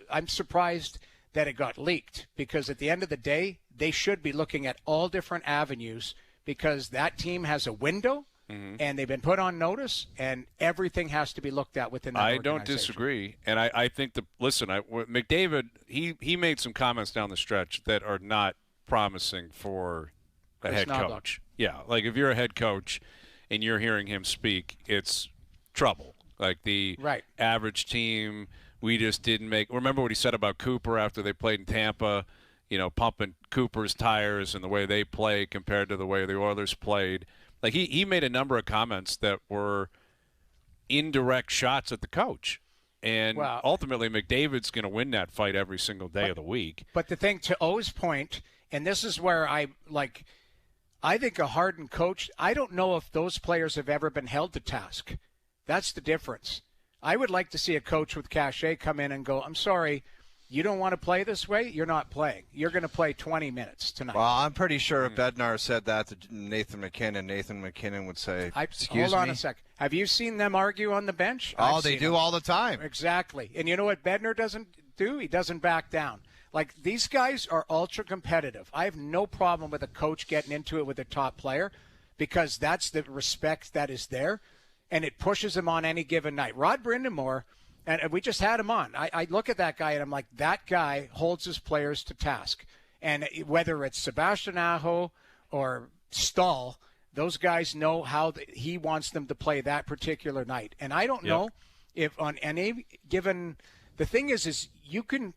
I'm surprised that it got leaked, because at the end of the day, they should be looking at all different avenues, because that team has a window and they've been put on notice, and everything has to be looked at within that organization. I don't disagree. And I think McDavid, he made some comments down the stretch that are not promising for a head coach. Yeah, like if you're a head coach and you're hearing him speak, it's trouble. Like the average team, we just didn't make – remember what he said about Cooper after they played in Tampa, pumping Cooper's tires and the way they play compared to the way the Oilers played. Like he made a number of comments that were indirect shots at the coach. And ultimately McDavid's going to win that fight every single day of the week. But the thing, to O's point, and this is where I think a hardened coach, I don't know if those players have ever been held to task. That's the difference. I would like to see a coach with cachet come in and go, I'm sorry, you don't want to play this way? You're not playing. You're going to play 20 minutes tonight. Well, I'm pretty sure if Bednar said that to Nathan McKinnon would say, excuse me. Hold on a second. Have you seen them argue on the bench? Oh, they do all the time. Exactly. And you know what Bednar doesn't do? He doesn't back down. Like, these guys are ultra competitive. I have no problem with a coach getting into it with a top player, because that's the respect that is there, and it pushes him on any given night. Rod Brind'Amour, and we just had him on. I look at that guy, and I'm like, that guy holds his players to task. And whether it's Sebastian Aho or Stahl, those guys know how he wants them to play that particular night. And I don't know if on any given – the thing is you could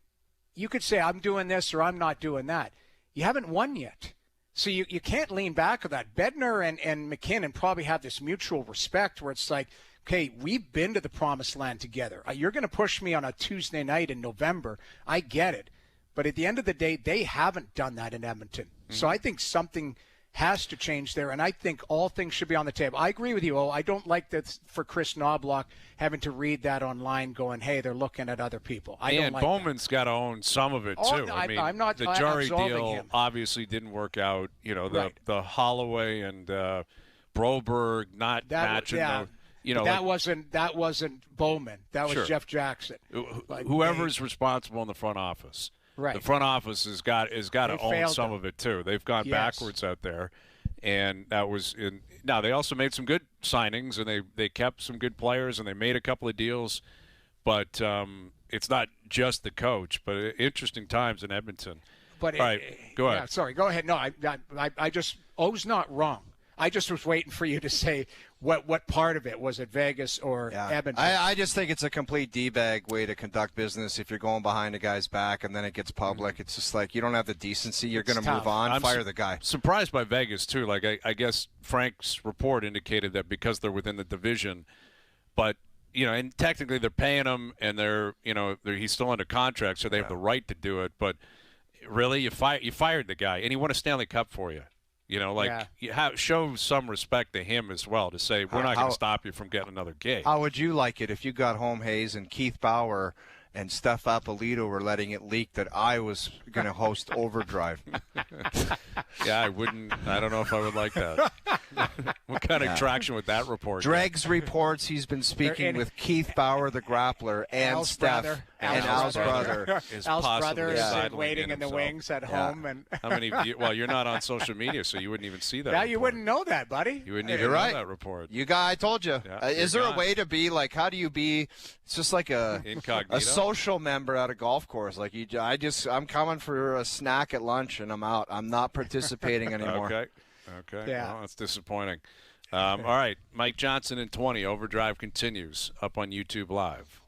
say, I'm doing this or I'm not doing that. You haven't won yet. So you can't lean back on that. Bednar and McKinnon probably have this mutual respect where it's like, okay, we've been to the promised land together. You're going to push me on a Tuesday night in November. I get it. But at the end of the day, they haven't done that in Edmonton. Mm-hmm. So I think something has to change there, and I think all things should be on the table. I agree with you, I don't like that for Chris Knobloch having to read that online going, hey, they're looking at other people. Don't like Bowman's got to own some of it, too. I'm not the Jari deal him. Obviously didn't work out. The Holloway and Broberg not matching. That wasn't Bowman. That was Jeff Jackson. Whoever's responsible in the front office. Right. The front office has got to own some of it too. They've gone backwards out there, and that was in. Now they also made some good signings, and they kept some good players, and they made a couple of deals, but it's not just the coach. But interesting times in Edmonton. But all right, go ahead. Yeah, sorry, go ahead. No, I just O's not wrong. I just was waiting for you to say what part of it was it Vegas or Edmonton. I just think it's a complete D-bag way to conduct business if you're going behind a guy's back and then it gets public. It's just like you don't have the decency. You're going to move on, fire the guy. Surprised by Vegas, too. Like I guess Frank's report indicated that because they're within the division, but and technically they're paying him and he's still under contract, so they have the right to do it. But really, you fired the guy, and he won a Stanley Cup for you. Show some respect to him as well to say, we're not going to stop you from getting another gig. How would you like it if you got home, Hayes, and Keith Bauer and Steph Apolito were letting it leak that I was going to host OverDrive? I wouldn't. I don't know if I would like that. What kind of traction would that report? Dregs reports he's been speaking with Keith Bauer, the grappler, and Al's Steph, brother. and Al's brother. Al's brother is waiting in the wings at home. And how many? Well, you're not on social media, so you wouldn't even see that. Yeah, report. You wouldn't know that, buddy. You wouldn't even know that report. I told you. Yeah, is there a way to be like? How do you be? It's just like incognito. A social member at a golf course. Like I'm coming for a snack at lunch and I'm out. I'm not participating anymore. Okay. Yeah. Well, that's disappointing. All right. Mike Johnson in 20. OverDrive continues up on YouTube Live.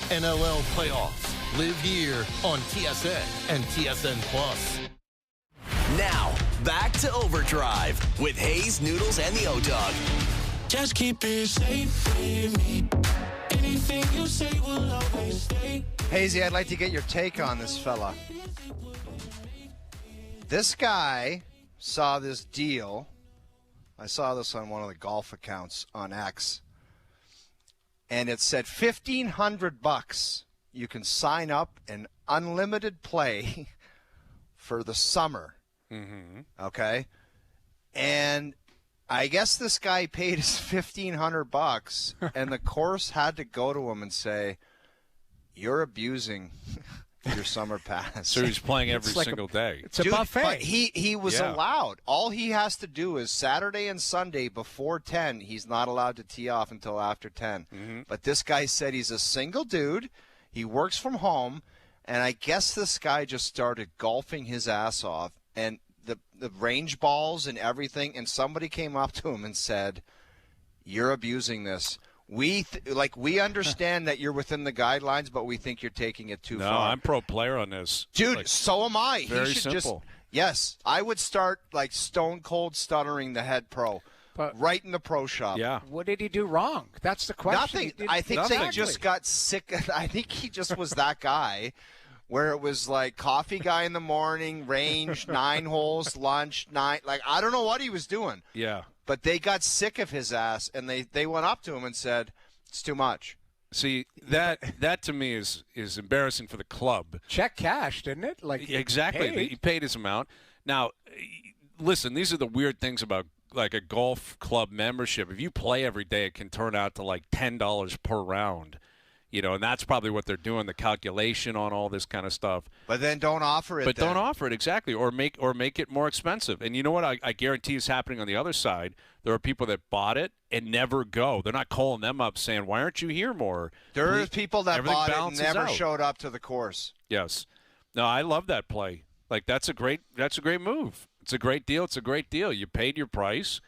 NLL playoffs. Live here on TSN and TSN Plus. Now, back to Overdrive with Hayes, Noodles, and the O-Dog. Just keep it safe with me. Anything you say will always stay. Hazy, I'd like to get your take on this fella. This guy saw this deal. I saw this on one of the golf accounts on X. And it said $1,500. You can sign up and unlimited play for the summer. Mm-hmm. Okay? And I guess this guy paid his $1,500, and the course had to go to him and say, "You're abusing your summer pass." So he's playing every like single day. It's a buffet. But he was allowed. All he has to do is Saturday and Sunday before 10. He's not allowed to tee off until after 10. Mm-hmm. But this guy said he's a single dude. He works from home, and I guess this guy just started golfing his ass off, and the range balls and everything, and somebody came up to him and said, "You're abusing this. We understand that you're within the guidelines, but we think you're taking it too far." No, I'm pro player on this. Dude, so am I. Very He should simple. Yes, I would start like stone cold stuttering the head pro, right in the pro shop. Yeah. What did he do wrong? That's the question. Nothing. I think they Nothing. just got sick. I think he just was that guy where it was like coffee guy in the morning, range, 9 holes, lunch, 9. Like, I don't know what he was doing. Yeah. But they got sick of his ass, and they went up to him and said, "It's too much." See, that to me is embarrassing for the club. Check cash, didn't it? Like Exactly. paid. He paid his amount. Now, listen, these are the weird things about like a golf club membership. If you play every day, it can turn out to like $10 per round. You know, and that's probably what they're doing, the calculation on all this kind of stuff. But then don't offer it. But then. don't offer it, exactly, or make it more expensive. And you know what? I guarantee is happening on the other side. There are people that bought it and never go. They're not calling them up saying, "Why aren't you here more?" There are people that Everything bought it and balances never out. showed up to the course. Yes. No, I love that play. Like that's a great move. It's a great deal. It's a great deal. You paid your price.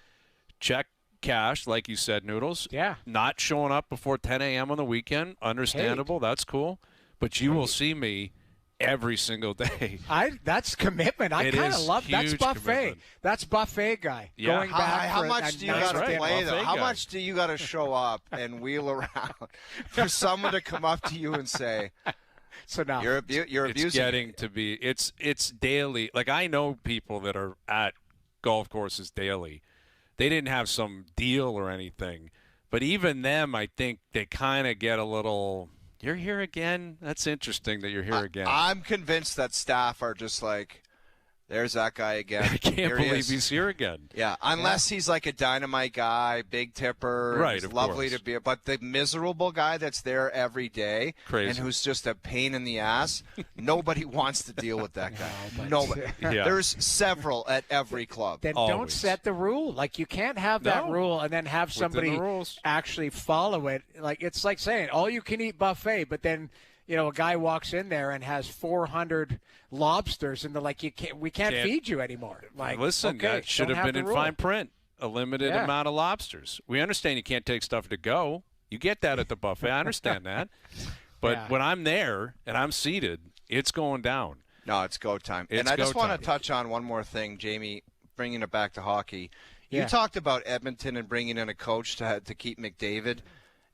Check cash, like you said, Noodles. Yeah. Not showing up before 10 a.m. on the weekend. Understandable. That's cool. But you will see me every single day. That's commitment. I It kind of is love that's huge buffet. commitment. That's buffet guy. Yeah. Going back How for much a do you nice got to dinner. play, though? Buffet How guy. much do you got to show up and wheel around for someone to come up to you and say, So now you're It's abusing getting to be it's daily. Like I know people that are at golf courses daily. They didn't have some deal or anything, but even them, I think they kind of get a little. You're here again. That's interesting that you're here again. I'm convinced that staff are just like, there's that guy again. I can't Here he believe is. he's here again. Yeah, unless he's like a dynamite guy, big tipper, Right, he's of lovely course. to be. But the miserable guy that's there every day Crazy. and who's just a pain in the ass, nobody wants to deal with that guy. Nobody. Yeah. There's several at every club. then don't Always. set the rule. Like you can't have that No. rule and then have Within the somebody rules. actually follow it. Like it's like saying all you can eat buffet, but then a guy walks in there and has 400 lobsters, and they're like, we can't feed you anymore. Like, Listen, okay, that should don't have been the in rule. fine print. A limited Yeah. amount of lobsters. We understand you can't take stuff to go. You get that at the buffet. I understand that. But Yeah. when I'm there and I'm seated, it's going down. No, it's go time. It's and I just go want time. to touch on one more thing, Jamie, bringing it back to hockey. You Yeah. talked about Edmonton and bringing in a coach to keep McDavid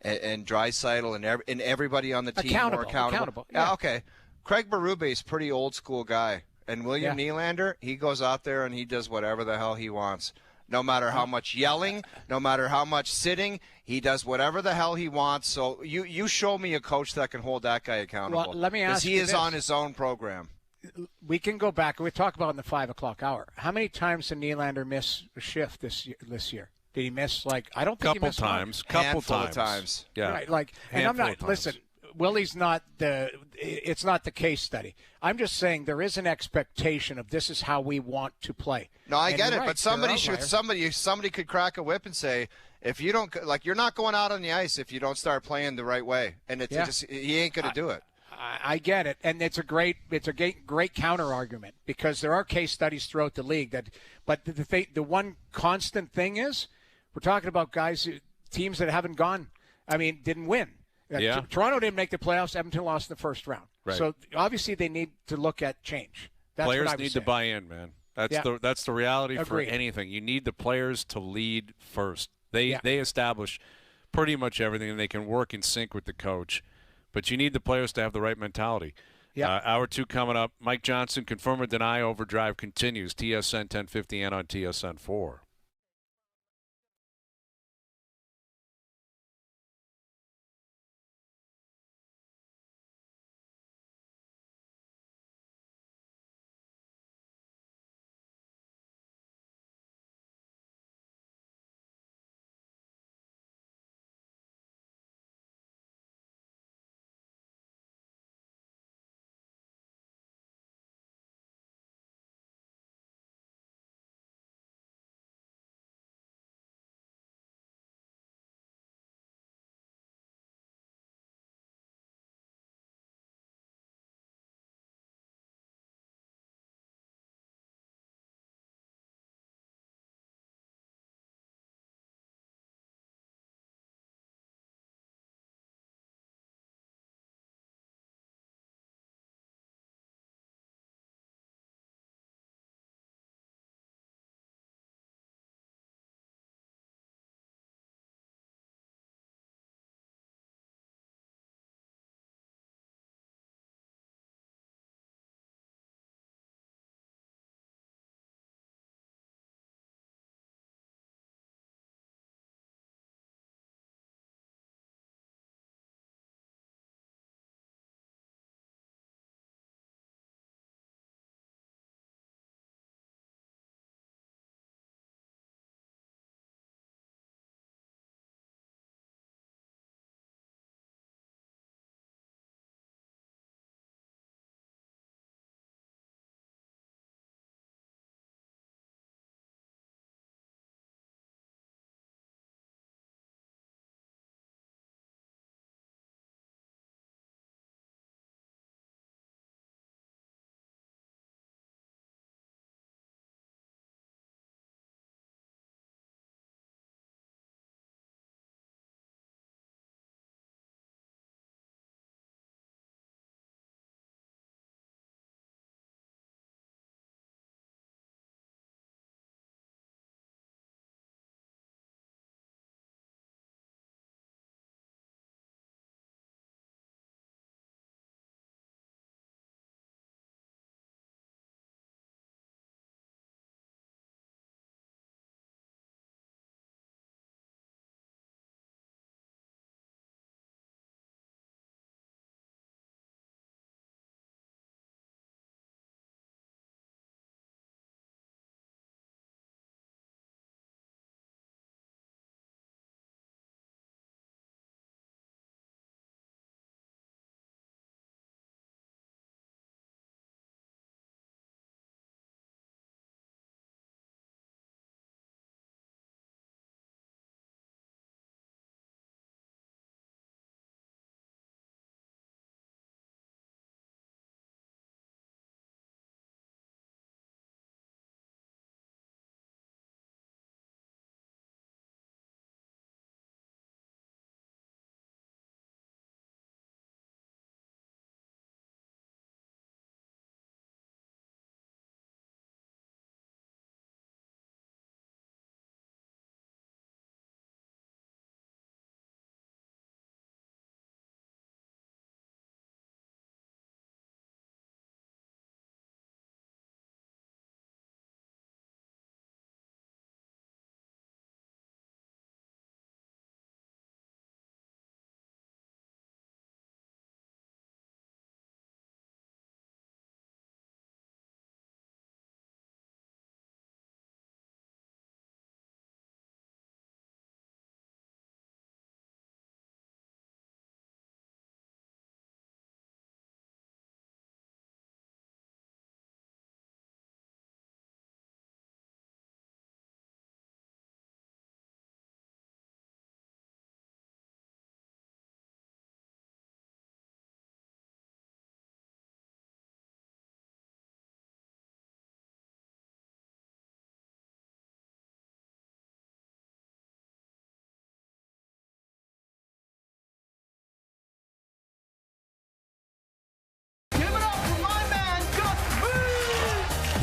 and Draisaitl and everybody on the team more accountable. Yeah. Okay. Craig Berube's pretty old school guy. And William Nylander, he goes out there and he does whatever the hell he wants. No matter how much yelling, no matter how much sitting, he does whatever the hell he wants. So you show me a coach that can hold that guy accountable. Well, let me ask he you is this. on his own program. We can go back. We talk about in the 5 o'clock hour. How many times did Nylander miss a shift this year? Did he miss I don't think he Couple missed much. times. Couple Handful of times. times. Yeah. Right, and I'm Handful not. of times. Listen, Willie's not it's not the case study. I'm just saying there is an expectation of this is how we want to play. No, I And get you're it, right, but somebody there are should outliers. somebody could crack a whip and say, if you don't you're not going out on the ice if you don't start playing the right way, and he ain't going to do it. I get it, and it's a great counter argument because there are case studies throughout the league but the one constant thing is we're talking about teams that haven't gone. I mean, didn't win. Yeah. Toronto didn't make the playoffs. Edmonton lost in the first round. Right. So obviously they need to look at change. That's Players what I need was to saying. buy in, man. That's the reality Agreed. for anything. You need the players to lead first. They establish pretty much everything, and they can work in sync with the coach. But you need the players to have the right mentality. Yeah. Hour 2 coming up. Mike Johnson, confirm or deny, OverDrive continues. TSN 1050 and on TSN 4.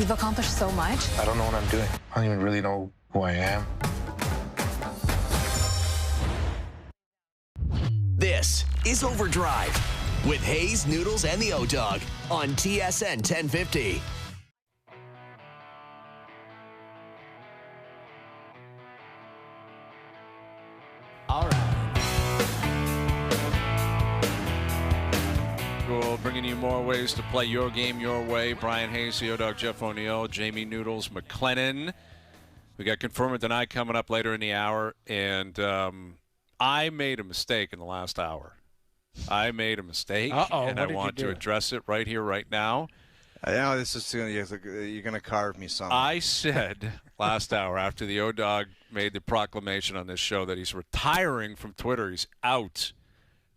You've accomplished so much. I don't know what I'm doing. I don't even really know who I am. This is OverDrive with Hayes, Noodles, and the O-Dog on TSN 1050. All right. Cool. Bringing you more ways to play your game your way. Brian Hayes, the O-Dog, Jeff O'Neill, Jamie Noodles, McLennan. We got Confirm It Deny coming up later in the hour, and I made a mistake in the last hour. I made a mistake, and I want to address it right here, right now. I know this is you're going to carve me something. I said last hour after the O-Dog made the proclamation on this show that he's retiring from Twitter, he's out,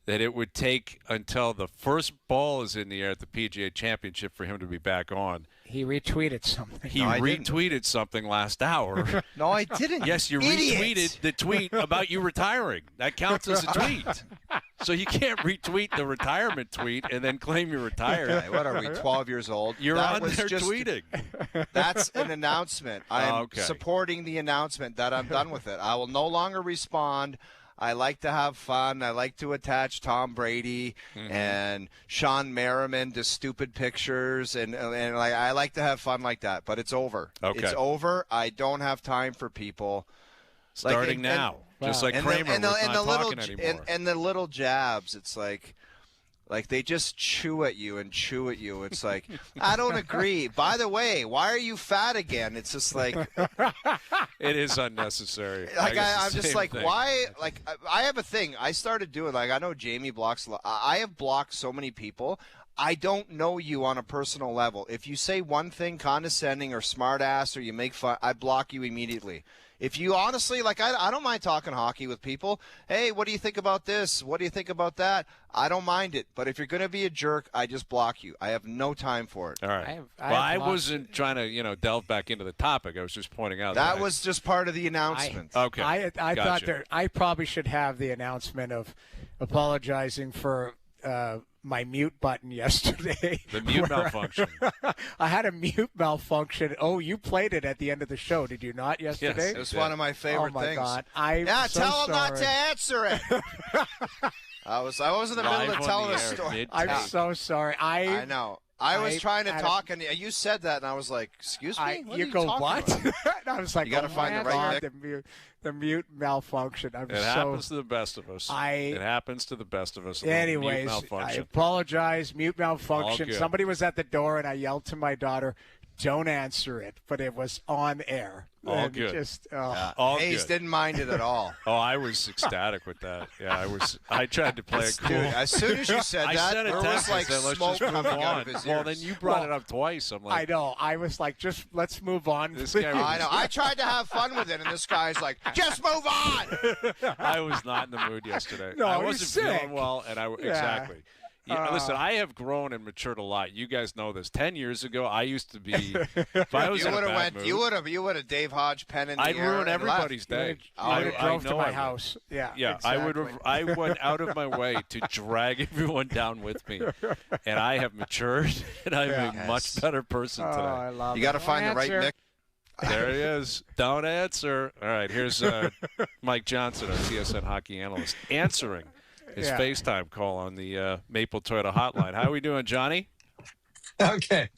that it would take until the first ball is in the air at the PGA Championship for him to be back on. He retweeted something. He retweeted something last hour. No, I didn't. Yes, you retweeted the tweet about you retiring. That counts as a tweet. So you can't retweet the retirement tweet and then claim you're retired. What are we, 12 years old? You're on there tweeting. That's an announcement. I'm supporting the announcement that I'm done with it. I will no longer respond. I like to have fun. I like to attach Tom Brady and Sean Merriman to stupid pictures, and like I like to have fun like that. But it's over. Okay. It's over. I don't have time for people. Starting now, just like Kramer, we're not talking anymore. And the little jabs, it's like they just chew at you and chew at you. It's like, I don't agree. By the way, why are you fat again? It's just like it is unnecessary. Like I'm just like, why? Like I have a thing. I started doing, like, I know Jamie blocks a lot. I have blocked so many people. I don't know you on a personal level. If you say one thing condescending or smart ass or you make fun, I block you immediately. If you honestly, like, I don't mind talking hockey with people. Hey, what do you think about this? What do you think about that? I don't mind it. But if you're going to be a jerk, I just block you. I have no time for it. All right. I wasn't trying to, delve back into the topic. I was just pointing out that was just part of the announcement. Okay. I thought I probably should have the announcement of apologizing for my mute button yesterday. The mute malfunction. I had a mute malfunction. Oh, you played it at the end of the show, did you not, yesterday? Yes, it was one of my favorite things. Oh, my God. Tell him not to answer it. I was in the middle of telling a story. I'm so sorry. I know. I was trying to talk, and you said that, and I was like, excuse me? You go, what? And I was like, you got to find the right the mute malfunction. It happens to the best of us. It happens to the best of us. Anyways, I apologize. Mute malfunction. Somebody was at the door, and I yelled to my daughter, don't answer it, but it was on air. All good. Hayes didn't mind it at all. Oh, I was ecstatic with that. Yeah, I tried to play it cool. Dude, as soon as you said that, there was like smoke coming out of his ears. Well, then you brought it up twice. I'm like, I know. I was like, let's move on. This guy I know. I tried to have fun with it, and this guy's like, just move on. I was not in the mood yesterday. No, I wasn't feeling well, and exactly. Listen, I have grown and matured a lot. You guys know this. 10 years ago, I used to be. If I was in a bad mood, you would have Dave Hodge pen in the I'd ruin everybody's day. I drove to my house. Yeah. Exactly. I would have. I went out of my way to drag everyone down with me, and I have matured, and I'm a much better person today. I love you got to find the right mix. There he is. Don't answer. All right, here's Mike Johnson, our TSN hockey analyst, answering his FaceTime call on the Maple Toyota hotline. How are we doing, Johnny? Okay.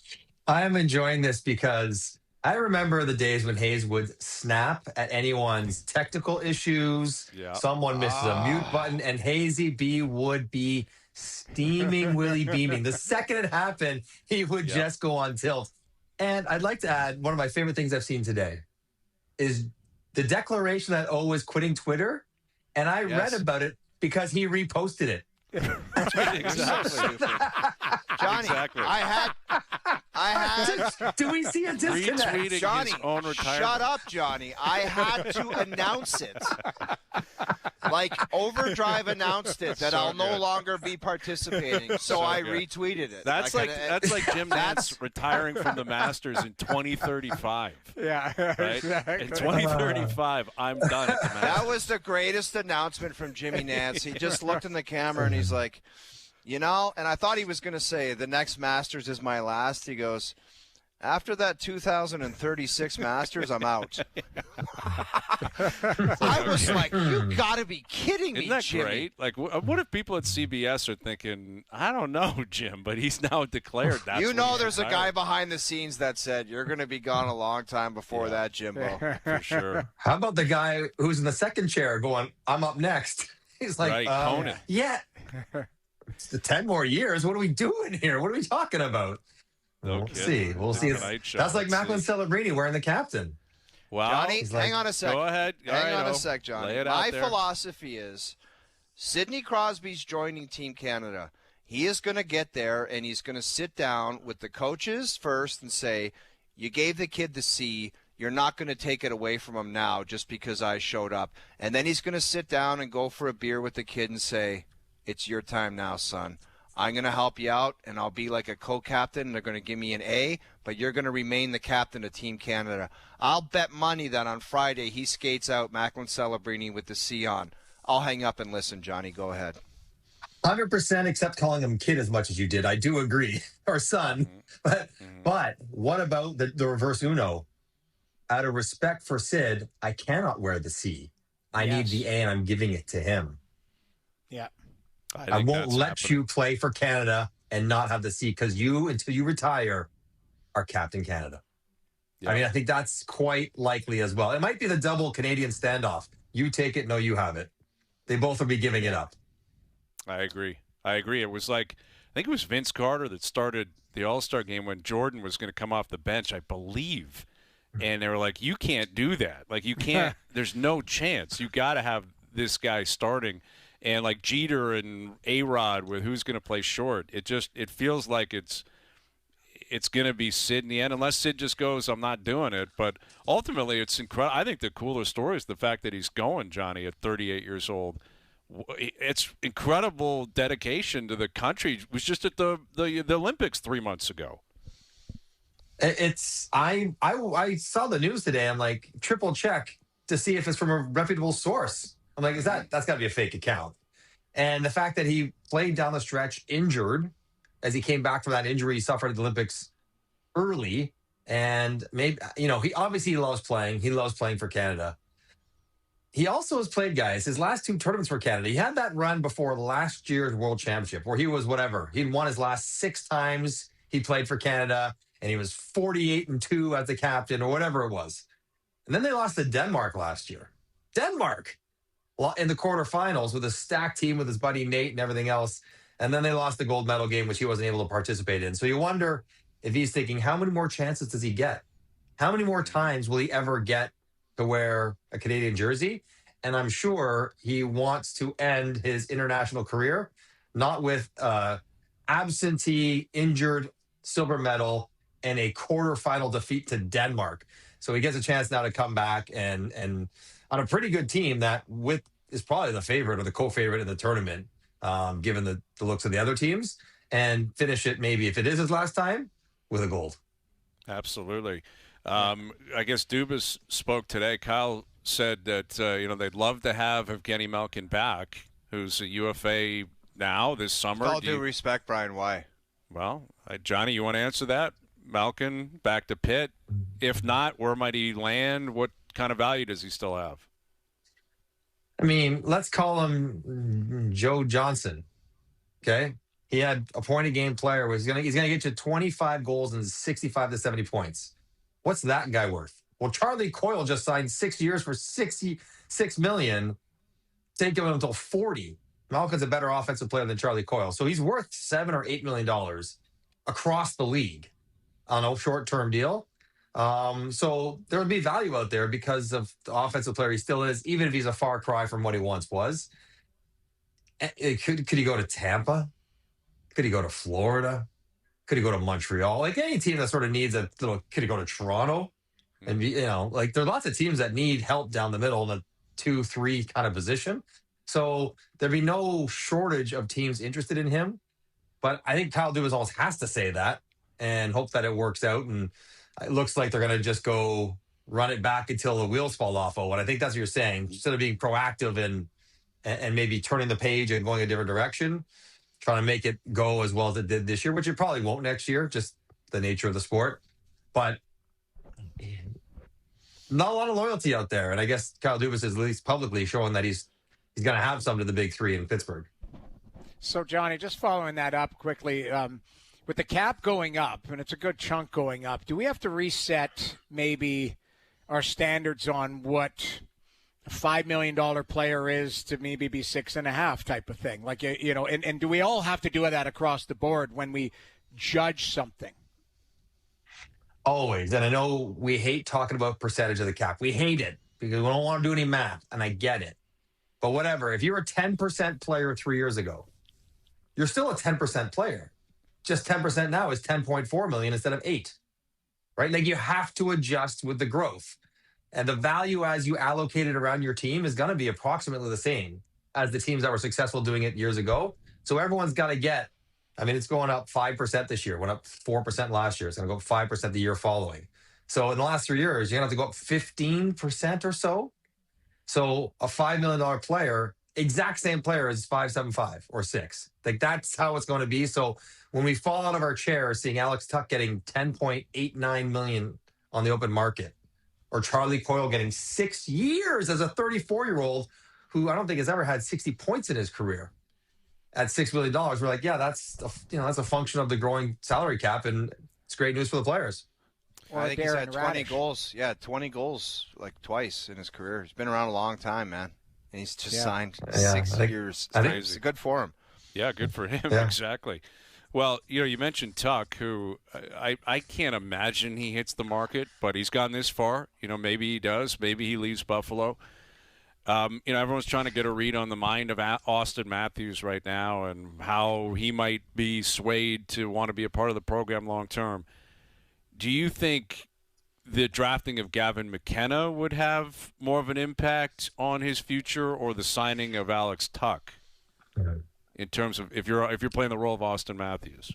I am enjoying this because I remember the days when Hayes would snap at anyone's technical issues. Yeah. Someone misses a mute button, and Hazy B would be steaming, Willie beaming. The second it happened, he would just go on tilt. And I'd like to add, one of my favorite things I've seen today is the declaration that O is quitting Twitter. And I read about it because he reposted it. Exactly. Johnny, exactly. I had. Do we see a disconnect? Retweeting Johnny, his own retirement. Shut up, Johnny. I had to announce it. Like OverDrive announced it that I'll no longer be participating, so I retweeted it. That's like Jim Nantz retiring from the Masters in 2035. Yeah, right. Exactly. In 2035, I'm done at the Masters. That was the greatest announcement from Jimmy Nantz. He just looked in the camera and he's like, and I thought he was going to say the next Masters is my last. He goes, After that 2036 Masters, I'm out. I was like, you got to be kidding me, Isn't that Jimmy. great? Like, what if people at CBS are thinking, I don't know, Jim, but he's now declared that. You know there's a guy behind the scenes that said, you're going to be gone a long time before that, Jimbo. For sure. How about the guy who's in the second chair going, I'm up next? He's like, Right, Conan. Yeah. It's the 10 more years. What are we doing here? What are we talking about? No We'll kidding. see. We'll The see. Tonight Show. That's like Let's Macklin see. Celebrini wearing the captain. Wow. Johnny, He's like, hang on a sec. Go ahead. All Hang right, on a O. sec, Johnny. Lay it out My there. philosophy is Sidney Crosby's joining Team Canada. He is going to get there, and he's going to sit down with the coaches first and say, you gave the kid the C. You're not going to take it away from him now just because I showed up. And then he's going to sit down and go for a beer with the kid and say, it's your time now, son. I'm going to help you out, and I'll be like a co-captain, and they're going to give me an A, but you're going to remain the captain of Team Canada. I'll bet money that on Friday he skates out Macklin Celebrini with the C on. I'll hang up and listen, Johnny. Go ahead. 100% except calling him kid as much as you did. I do agree. Or son. But what about the reverse Uno? Out of respect for Sid, I cannot wear the C. I need the A, and I'm giving it to him. Yeah. I won't let you play for Canada and not have the C because you, until you retire, are Captain Canada. Yeah. I mean, I think that's quite likely as well. It might be the double Canadian standoff. You take it, no, you have it. They both will be giving it up. I agree. It was like, I think it was Vince Carter that started the All-Star game when Jordan was going to come off the bench, I believe. And they were like, you can't do that. Like, you can't, there's no chance. You got to have this guy starting. And like Jeter and A-Rod with who's going to play short, it feels like it's going to be Sid in the end, unless Sid just goes, I'm not doing it. But ultimately, it's incredible. I think the cooler story is the fact that he's going, Johnny, at 38 years old. It's incredible dedication to the country. It was just at the Olympics 3 months ago. I saw the news today. I'm like, triple check to see if it's from a reputable source. I'm like, that's got to be a fake account. And the fact that he played down the stretch injured as he came back from that injury he suffered at the Olympics early. And maybe, he obviously loves playing. He loves playing for Canada. He also has played, guys, his last 2 tournaments for Canada. He had that run before last year's World Championship where he was whatever. He'd won his last 6 times he played for Canada, and he was 48-2 as the captain or whatever it was. And then they lost to Denmark last year. Denmark! In the quarterfinals with a stacked team with his buddy Nate and everything else. And then they lost the gold medal game, which he wasn't able to participate in. So you wonder if he's thinking, how many more chances does he get? How many more times will he ever get to wear a Canadian jersey? And I'm sure he wants to end his international career, not with absentee, injured silver medal and a quarterfinal defeat to Denmark. So he gets a chance now to come back and on a pretty good team that is probably the favorite or the co-favorite in the tournament, given the looks of the other teams, and finish it maybe, if it is his last time, with a gold. Absolutely. I guess Dubas spoke today. Kyle said that they'd love to have Evgeny Malkin back, who's a UFA now this summer. With all due respect, Brian, why? Well, Johnny, you want to answer that? Malkin back to Pitt? If not, where might he land? What kind of value does he still have? I mean, let's call him Joe Johnson. Okay, he had a point a game player. He's gonna get you 25 goals and 65 to 70 points. What's that guy worth? Well, Charlie Coyle just signed 6 years for $66 million. Take him until 40. Malkin's a better offensive player than Charlie Coyle, so he's worth $7 or $8 million across the league on a short-term deal. So there would be value out there because of the offensive player he still is, even if he's a far cry from what he once was. Could he go to Tampa? Could he go to Florida? Could he go to Montreal? Like any team that sort of needs a little, could he go to Toronto? And there are lots of teams that need help down the middle in a 2-3 kind of position. So there'd be no shortage of teams interested in him. But I think Kyle Dubas almost has to say that and hope that it works out. And it looks like they're going to just go run it back until the wheels fall off. And I think that's what you're saying. Instead of being proactive and maybe turning the page and going a different direction, trying to make it go as well as it did this year, which it probably won't next year, just the nature of the sport. But not a lot of loyalty out there. And I guess Kyle Dubas is at least publicly showing that he's going to have some to the big three in Pittsburgh. So, Johnny, just following that up quickly, with the cap going up, and it's a good chunk going up, do we have to reset maybe our standards on what a $5 million player is to maybe be 6.5 type of thing? Like, you know, and do we all have to do that across the board when we judge something? Always. And I know we hate talking about percentage of the cap. We hate it because we don't want to do any math, and I get it. But whatever, if you're a 10% player 3 years ago, you're still a 10% player. Just 10% now is 10.4 million instead of 8. Right? Like, you have to adjust with the growth. And the value as you allocate it around your team is going to be approximately the same as the teams that were successful doing it years ago. So everyone's got to get, I mean, it's going up 5% this year, went up 4% last year. It's going to go up 5% the year following. So in the last 3 years, you're going to have to go up 15% or so. So a $5 million player, exact same player is 5.75 or 6. Like, that's how it's going to be. So when we fall out of our chairs seeing Alex Tuch getting 10.89 million on the open market, or Charlie Coyle getting 6 years as a 34-year-old who I don't think has ever had 60 points in his career at $6 million, we're like, yeah, that's a function of the growing salary cap, and it's great news for the players. Well, I think he's had 20 goals. Yeah, 20 goals like twice in his career. He's been around a long time, man. And he's just signed 6 years. It's good for him. Yeah, good for him. Yeah. Exactly. Well, you know, you mentioned Tuch, who I can't imagine he hits the market, but he's gone this far. You know, maybe he does. Maybe he leaves Buffalo. You know, everyone's trying to get a read on the mind of Austin Matthews right now and how he might be swayed to want to be a part of the program long term. Do you think the drafting of Gavin McKenna would have more of an impact on his future, or the signing of Alex Tuch, in terms of if you're playing the role of Austin Matthews?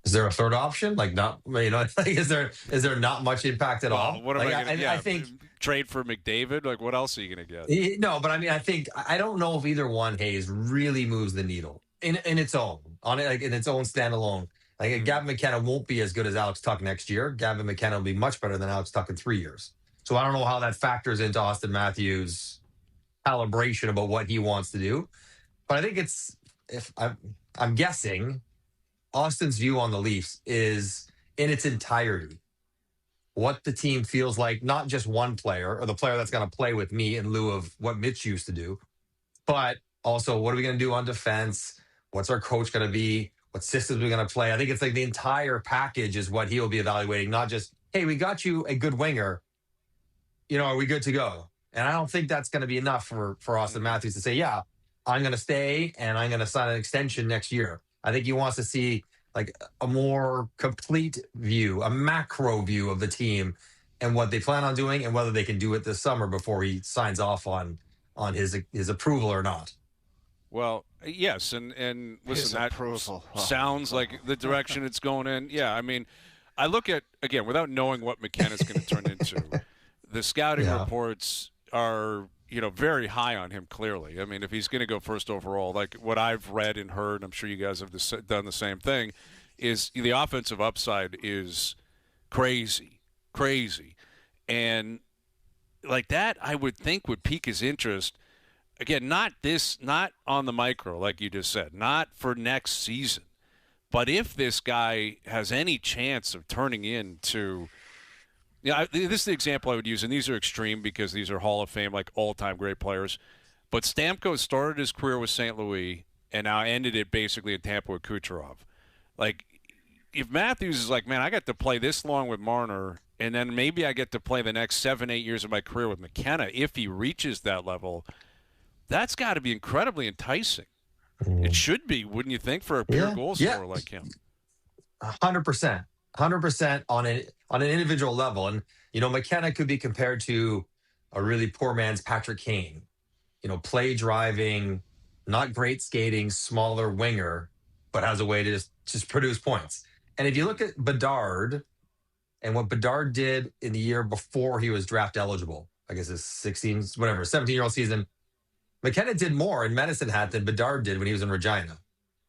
Is there a third option? Like, not, you know, like, is there not much impact at all? What am I think trade for McDavid. Like, what else are you going to get? No, but I mean, I don't know if either one, Hayes, really moves the needle in its own, in its own standalone. Like, Gavin McKenna won't be as good as Alex Tuch next year. Gavin McKenna will be much better than Alex Tuch in 3 years. So I don't know how that factors into Austin Matthews' calibration about what he wants to do. But I think I'm guessing Austin's view on the Leafs is in its entirety what the team feels like, not just one player or the player that's going to play with me in lieu of what Mitch used to do, but also what are we going to do on defense? What's our coach going to be? What systems are we going to play? I think it's like the entire package is what he will be evaluating, not just, hey, we got you a good winger. You know, are we good to go? And I don't think that's going to be enough for Austin Matthews to say, yeah, I'm going to stay and I'm going to sign an extension next year. I think he wants to see like a more complete view, a macro view of the team and what they plan on doing and whether they can do it this summer before he signs off on his approval or not. Well, yes, and listen, that sounds like the direction it's going in. Yeah, I mean, I look at, again, without knowing what McKenna's going to turn into, the scouting reports are, you know, very high on him, clearly. I mean, if he's going to go first overall, like what I've read and heard, I'm sure you guys have done the same thing, is the offensive upside is crazy. And like that, I would think would pique his interest. Again, not on the micro, like you just said, not for next season. But if this guy has any chance of turning into, this is the example I would use, and these are extreme because these are Hall of Fame, like all-time great players. But Stamkos started his career with St. Louis and now ended it basically in Tampa with Kucherov. Like, if Matthews is like, man, I got to play this long with Marner, and then maybe I get to play the next 7-8 years of my career with McKenna, if he reaches that level, that's got to be incredibly enticing. It should be, wouldn't you think, for a pure goal scorer like him? 100%. 100% on an individual level. And, you know, McKenna could be compared to a really poor man's Patrick Kane. You know, play driving, not great skating, smaller winger, but has a way to just produce points. And if you look at Bedard and what Bedard did in the year before he was draft eligible, I guess his 17-year-old season, McKenna did more in Medicine Hat than Bedard did when he was in Regina.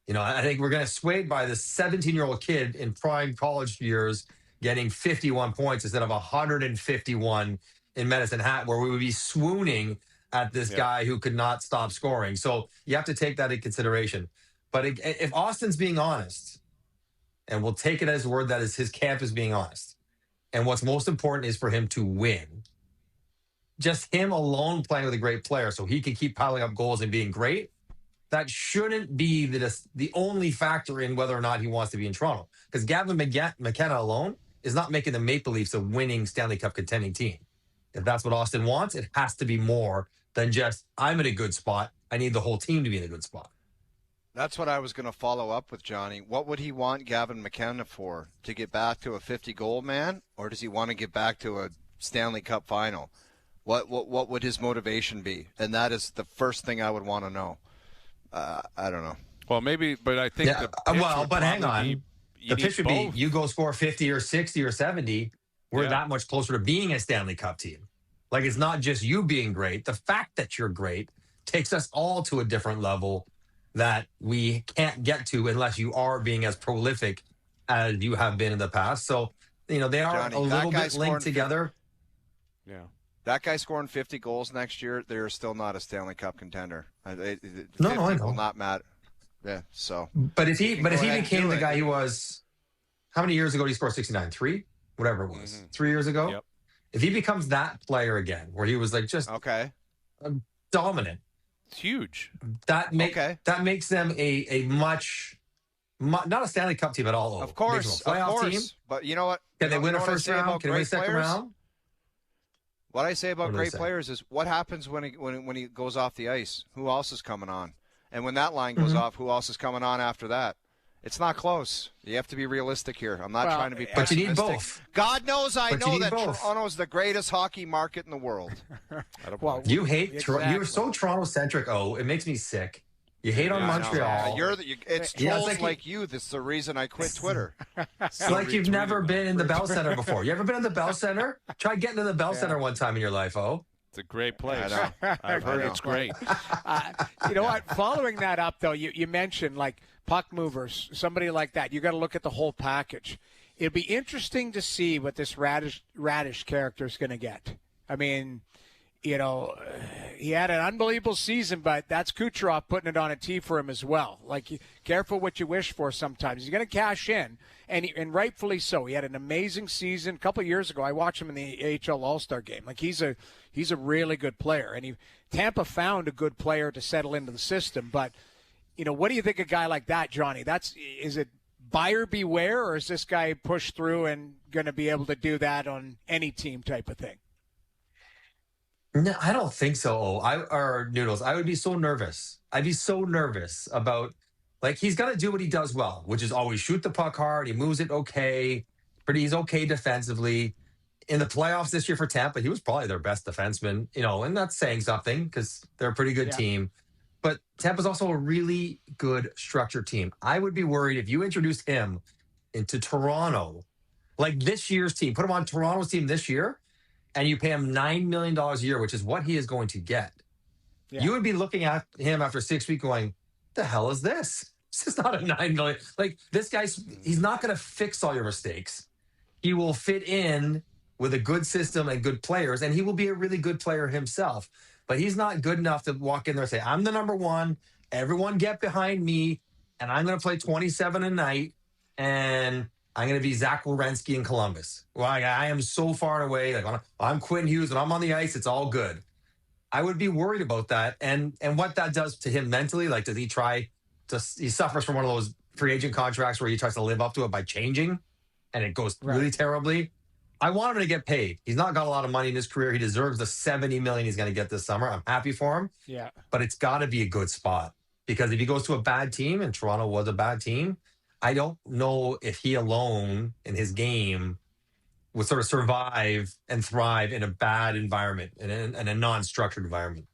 You know, I think we're going to swayed by this 17-year-old kid in prime college years getting 51 points instead of 151 in Medicine Hat, where we would be swooning at this guy who could not stop scoring. So you have to take that into consideration. But if Austin's being honest, and we'll take it as a word that is his camp is being honest, and what's most important is for him to win, just him alone playing with a great player so he can keep piling up goals and being great, that shouldn't be the only factor in whether or not he wants to be in Toronto. Because Gavin McKenna alone is not making the Maple Leafs a winning Stanley Cup contending team. If that's what Austin wants, it has to be more than just, I'm in a good spot. I need the whole team to be in a good spot. That's what I was going to follow up with, Johnny. What would he want Gavin McKenna for? To get back to a 50-goal man? Or does he want to get back to a Stanley Cup final? What would his motivation be? And that is the first thing I would want to know. I don't know. Well, maybe, but I think but hang on. The pitch would be, you go score 50 or 60 or 70, we're that much closer to being a Stanley Cup team. Like, it's not just you being great. The fact that you're great takes us all to a different level that we can't get to unless you are being as prolific as you have been in the past. So, they are Johnny, a little bit linked together. Yeah. That guy scoring 50 goals next year, they're still not a Stanley Cup contender. I know. Will not matter. Yeah, so. But if he became the guy he was, how many years ago did he score 69? 3? Whatever it was. 3 years ago? Yep. If he becomes that player again, where he was like just dominant. It's huge. That makes them a much not a Stanley Cup team at all. Of course. Team. But you know what? Can they win a first round? Can they win a second round? What I say about great players is what happens when he goes off the ice? Who else is coming on? And when that line goes off, who else is coming on after that? It's not close. You have to be realistic here. I'm not trying to be pessimistic. But you need both. God knows I know that Toronto is the greatest hockey market in the world. Well, you hate you're so Toronto-centric, it makes me sick. You hate on Montreal. It's trolls like you that's the reason I quit Twitter. It's like you've never been in the Bell Center before. You ever been in the Bell Center? Try getting to the Bell Center one time in your life, It's a great place. I've heard it's great. You know what? Following that up, though, you mentioned like puck movers, somebody like that. You got to look at the whole package. It'll be interesting to see what this Radish character is going to get. I mean, he had an unbelievable season, but that's Kucherov putting it on a tee for him as well. Like, careful what you wish for sometimes. He's going to cash in, and rightfully so. He had an amazing season a couple of years ago. I watched him in the AHL All-Star game. Like, he's a really good player, and Tampa found a good player to settle into the system. But, what do you think of a guy like that, Johnny? Is it buyer beware, or is this guy pushed through and going to be able to do that on any team type of thing? No, I don't think so. Noodles, I would be so nervous. I'd be so nervous about, like, he's got to do what he does well, which is always shoot the puck hard. He moves it okay. He's okay defensively. In the playoffs this year for Tampa, he was probably their best defenseman, and that's saying something because they're a pretty good team. But Tampa's also a really good structured team. I would be worried if you introduced him into Toronto, like this year's team, put him on Toronto's team this year, and you pay him $9 million a year, which is what he is going to get. Yeah. You would be looking at him after 6 weeks going, the hell is this? This is not a $9 million. Like, this guy's, he's not going to fix all your mistakes. He will fit in with a good system and good players, and he will be a really good player himself. But he's not good enough to walk in there and say, I'm the number one, everyone get behind me, and I'm going to play 27 a night, and I'm going to be Zach Werenski in Columbus. Well, I am so far away. Like, I'm Quinn Hughes, and I'm on the ice. It's all good. I would be worried about that, and what that does to him mentally. Like, does he try to? He suffers from one of those free agent contracts where he tries to live up to it by changing, and it goes really terribly. I want him to get paid. He's not got a lot of money in his career. He deserves the $70 million he's going to get this summer. I'm happy for him. Yeah, but it's got to be a good spot, because if he goes to a bad team, and Toronto was a bad team, I don't know if he alone in his game would sort of survive and thrive in a bad environment, in a non-structured environment.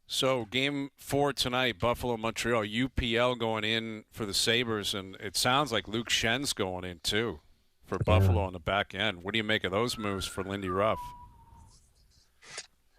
So Game 4 tonight, Buffalo-Montreal, UPL going in for the Sabres, and it sounds like Luke Schen's going in too for Buffalo on the back end. What do you make of those moves for Lindy Ruff?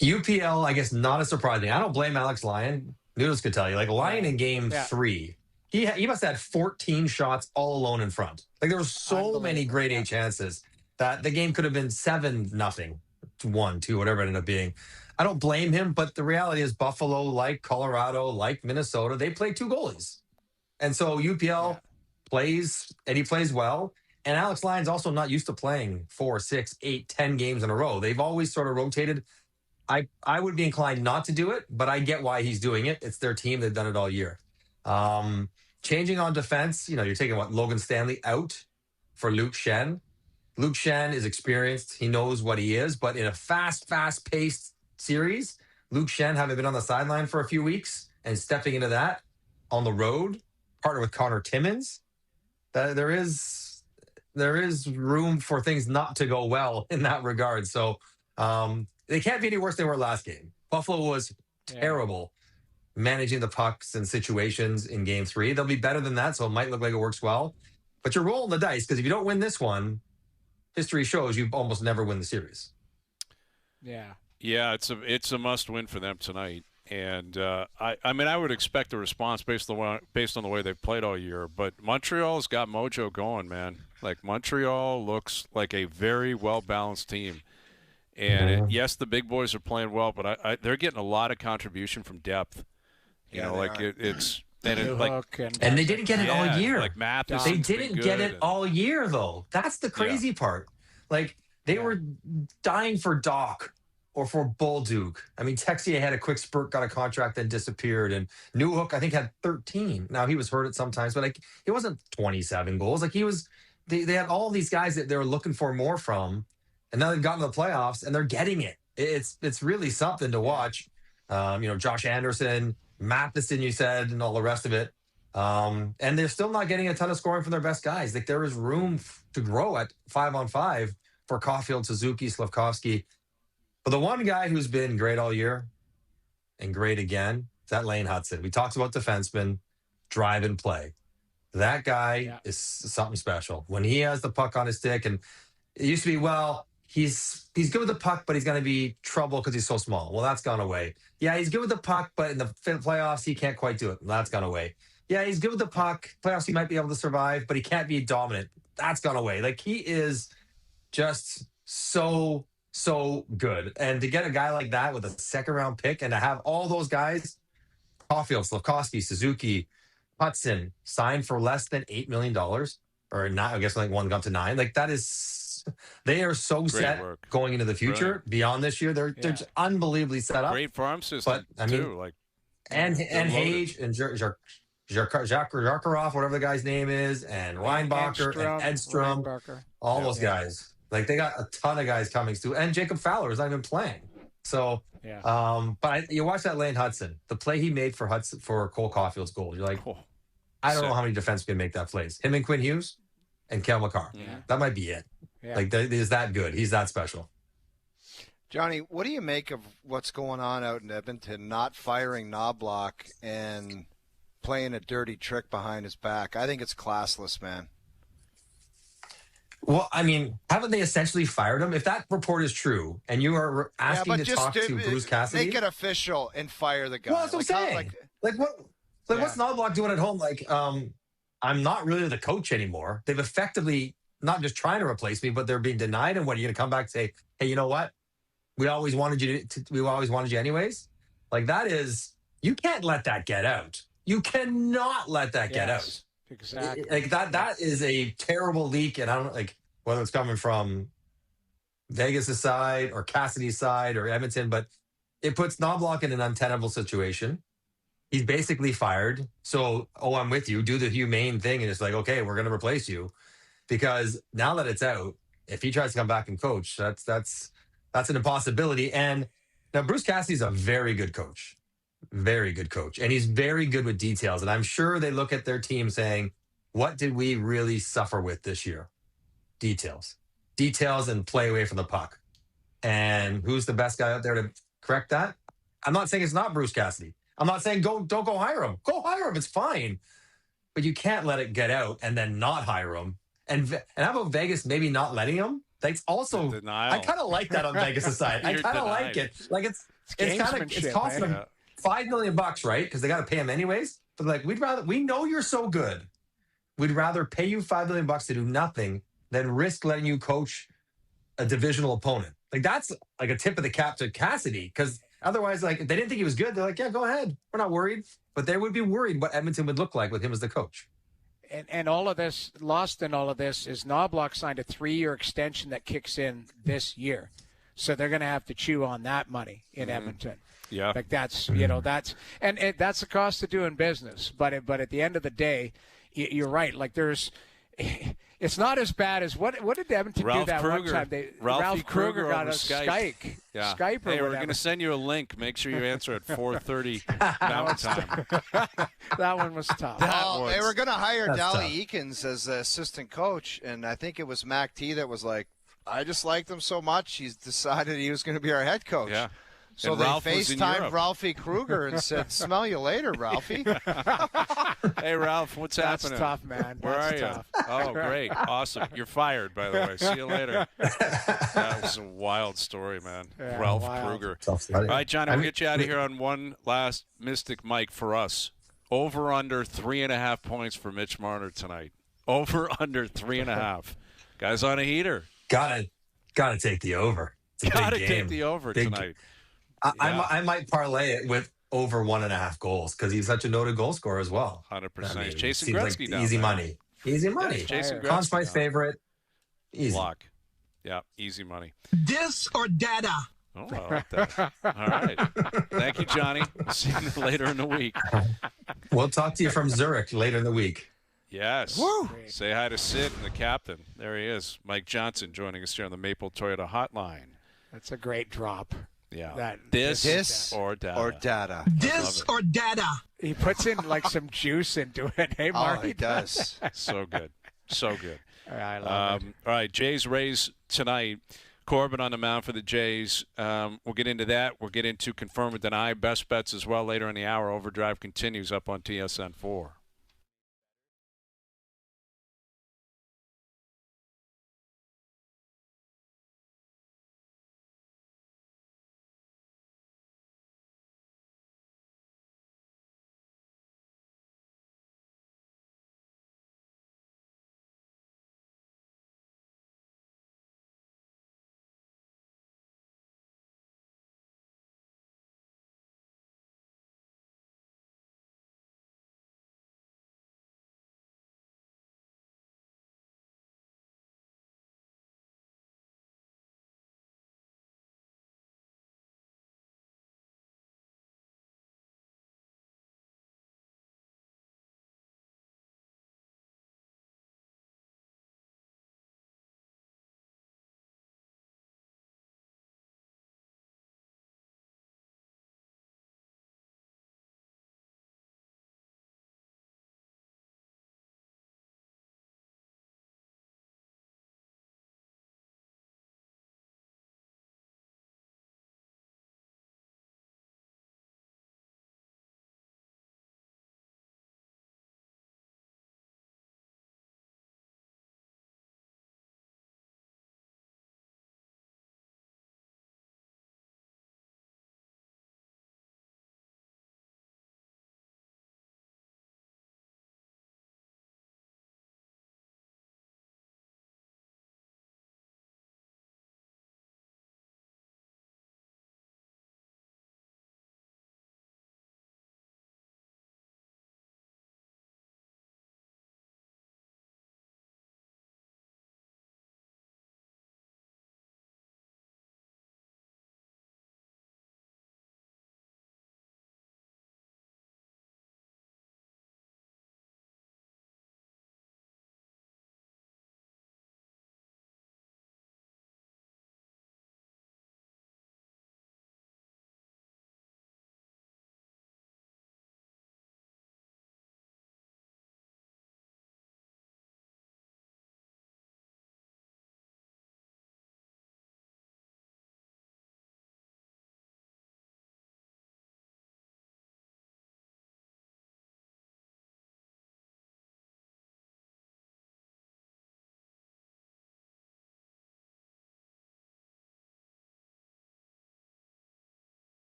UPL, I guess, not as surprising. I don't blame Alex Lyon. Noodles could tell you. Like, Lyon in Game 3 he must have had 14 shots all alone in front. Like there were so many grade A chances that the game could have been 7-0, 1-2, whatever it ended up being. I don't blame him, but the reality is Buffalo, like Colorado, like Minnesota, they play 2 goalies. And so UPL plays, and he plays well. And Alex Lyon's also not used to playing 4, 6, 8, 10 games in a row. They've always sort of rotated. I would be inclined not to do it, but I get why he's doing it. It's their team. They've done it all year. Changing on defense, you're taking Logan Stanley out for Luke Schenn. Luke Schenn is experienced. He knows what he is, but in a fast-paced series, Luke Schenn, having been on the sideline for a few weeks and stepping into that on the road, partner with Connor Timmins, there is room for things not to go well in that regard. So they can't be any worse than they were last game. Buffalo was terrible managing the pucks and situations in game 3. They'll be better than that, so it might look like it works well. But you're rolling the dice because if you don't win this one, history shows you almost never win the series. Yeah. Yeah, it's a must-win for them tonight. And I would expect a response based on the way they've played all year. But Montreal's got mojo going, man. Like Montreal looks like a very well-balanced team. And yes, the big boys are playing well, but they're getting a lot of contribution from depth. You know, like it's and they didn't get it all year. Like Mathis, they didn't get it all year though. That's the crazy part. Like they were dying for Doc or for Bolduc. I mean, Texier had a quick spurt, got a contract, then disappeared. And Newhook, I think, had 13. Now he was hurt at sometimes, but like he wasn't 27 goals. Like he was. They had all these guys that they were looking for more from, and now they've gotten to the playoffs and they're getting it. It's really something to watch. Josh Anderson, Matheson, you said, and all the rest of it. And they're still not getting a ton of scoring from their best guys. Like there is room to grow at 5-on-5 for Caulfield, Suzuki, Slafkovsky. But the one guy who's been great all year and great again is that Lane Hudson. We talked about defensemen, drive and play. That guy is something special. When he has the puck on his stick, and it used to be, he's good with the puck, but he's going to be trouble because he's so small. Well, that's gone away. Yeah, he's good with the puck, but in the playoffs, he can't quite do it. That's gone away. Yeah, he's good with the puck. Playoffs, he might be able to survive, but he can't be dominant. That's gone away. Like, he is just so good. And to get a guy like that with a second-round pick and to have all those guys, Caulfield, Slafkovsky, Suzuki, Hudson, signed for less than $8 million, or not, I guess like one got to 9. Like, that is, they are so Great set work. going into the future. Beyond this year. They're just unbelievably set up. Great farm system, too. And Hage and Zakharov, whatever the guy's name is, and Reinbacher and Edstrom, all those guys. Like, they got a ton of guys coming through. And Jacob Fowler is not even playing. So, you watch that Lane Hudson, the play he made for Cole Caulfield's goal. You're like, I don't know how many defensemen can make that plays. Him and Quinn Hughes and Kel McCarr. Yeah. That might be it. Yeah. Like, he's that good. He's that special. Johnny, what do you make of what's going on out in Edmonton, not firing Knobloch and playing a dirty trick behind his back? I think it's classless, man. Well, I mean, haven't they essentially fired him? If that report is true, and you are asking to talk to Bruce Cassidy, make it official and fire the guy. Well, that's what I'm saying. What's Knobloch doing at home? Like, I'm not really the coach anymore. They've effectively not just trying to replace me, but they're being denied. And what, are you going to come back and say, hey, you know what? We always wanted you we always wanted you anyways. Like, that is, you can't let that get out. You cannot let that get out. Exactly. Like, that is a terrible leak. And I don't like whether it's coming from Vegas' side or Cassidy's side or Edmonton, but it puts Knobloch in an untenable situation. He's basically fired. So, I'm with you. Do the humane thing. And it's like, okay, we're going to replace you. Because now that it's out, if he tries to come back and coach, that's an impossibility. And now Bruce Cassidy's a very good coach. Very good coach. And he's very good with details. And I'm sure they look at their team saying, what did we really suffer with this year? Details. Details and play away from the puck. And who's the best guy out there to correct that? I'm not saying it's not Bruce Cassidy. I'm not saying don't go hire him. Go hire him. It's fine. But you can't let it get out and then not hire him. And how about Vegas maybe not letting him? That's also, I kind of like that on Vegas' side. I kind of like it. Like, it's costing them $5 million, right? Because they got to pay him anyways. but like we know you're so good. We'd rather pay you $5 million to do nothing than risk letting you coach a divisional opponent. Like that's like a tip of the cap to Cassidy, because otherwise, like if they didn't think he was good, they're like, yeah, go ahead. We're not worried. But they would be worried what Edmonton would look like with him as the coach. And all of this, lost in all of this, is Knobloch signed a 3-year extension that kicks in this year. So they're going to have to chew on that money in Edmonton. Yeah. Like that's, that's the cost of doing business. But at the end of the day, you're right. Like it's not as bad as what did Edmonton do that Kruger. one time? Ralphie Ralph Kruger got a Skype. Yeah. Skype or hey, we're whatever. going to send you a link. Make sure you answer at 4:30 Mountain Time. That one was tough. They were going to hire Dally Eakins as the assistant coach, and I think it was Mac T that was like, I just liked him so much, he's decided he was going to be our head coach. Yeah. So and they Ralph FaceTimed Ralphie Kruger and said, smell you later, Ralphie. Hey, Ralph, what's happening? That's tough, man. Where That's are tough. you? Oh, great. Awesome. You're fired, by the way. See you later. That was a wild story, man. Yeah, Ralph wild. Kruger. All right, Johnny, we'll get you out of here on one last Mystic Mike for us. Over under 3.5 points for Mitch Marner tonight. Over under 3.5. Guys on a heater. Gotta take the over. Gotta take the over tonight. I might parlay it with over 1.5 goals because he's such a noted goal scorer as well. 100%. He's Jason seems Gretzky like down easy there. money. Easy money. Yeah, Jason Conn Gretzky. Smythe's favorite. Easy. Block. Yeah, easy money. This or data? Oh, I like that. All right. Thank you, Johnny. We'll see you later in the week. We'll talk to you from Zurich later in the week. Yes. Woo. Say hi to Sid and the captain. There he is. Mike Johnson joining us here on the Maple Toyota Hotline. That's a great drop. Yeah. This or data. Or data. This or data? He puts in like some juice into it. Hey, Mark. Oh, he does. So good. So good. I love it. All right, Jays Rays tonight. Corbin on the mound for the Jays. We'll get into that. We'll get into confirm or deny. Best bets as well later in the hour. Overdrive continues up on TSN 4.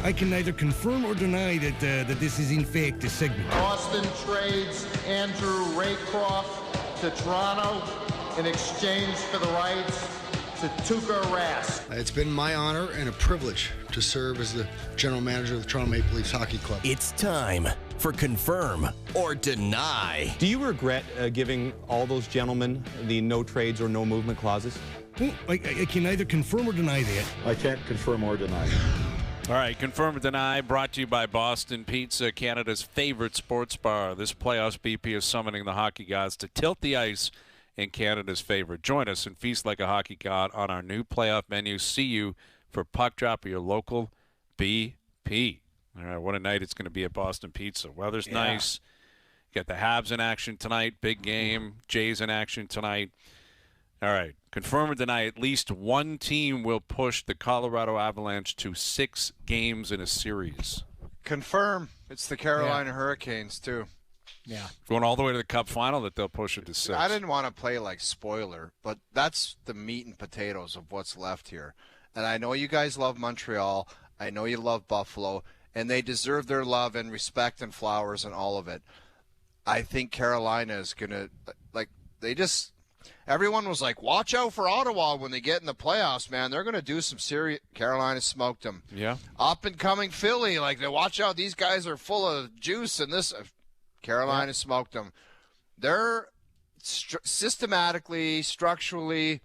I can neither confirm or deny that this is in fact a segment. Boston trades Andrew Raycroft to Toronto in exchange for the rights to Tuukka Rask. It's been my honor and a privilege to serve as the general manager of the Toronto Maple Leafs Hockey Club. It's time for Confirm or Deny. Do you regret giving all those gentlemen the no trades or no movement clauses? I can neither confirm or deny that. I can't confirm or deny. All right, Confirm or Deny, brought to you by Boston Pizza, Canada's favorite sports bar. This playoffs, BP is summoning the hockey gods to tilt the ice in Canada's favor. Join us and feast like a hockey god on our new playoff menu. See you for Puck Drop at your local BP. All right, what a night it's going to be at Boston Pizza. Weather's nice. You got the Habs in action tonight, big game. Jays in action tonight. All right, confirm or deny, at least one team will push the Colorado Avalanche to 6 games in a series. Confirm. It's the Carolina Hurricanes, too. Yeah. Going all the way to the Cup final that they'll push it to 6. I didn't want to play like spoiler, but that's the meat and potatoes of what's left here. And I know you guys love Montreal. I know you love Buffalo. And they deserve their love and respect and flowers and all of it. I think Carolina is going to, everyone was like, watch out for Ottawa when they get in the playoffs, man. They're going to do some serious. Carolina smoked them. Yeah. Up and coming Philly, they watch out. These guys are full of juice and this. Carolina smoked them. They're systematically, structurally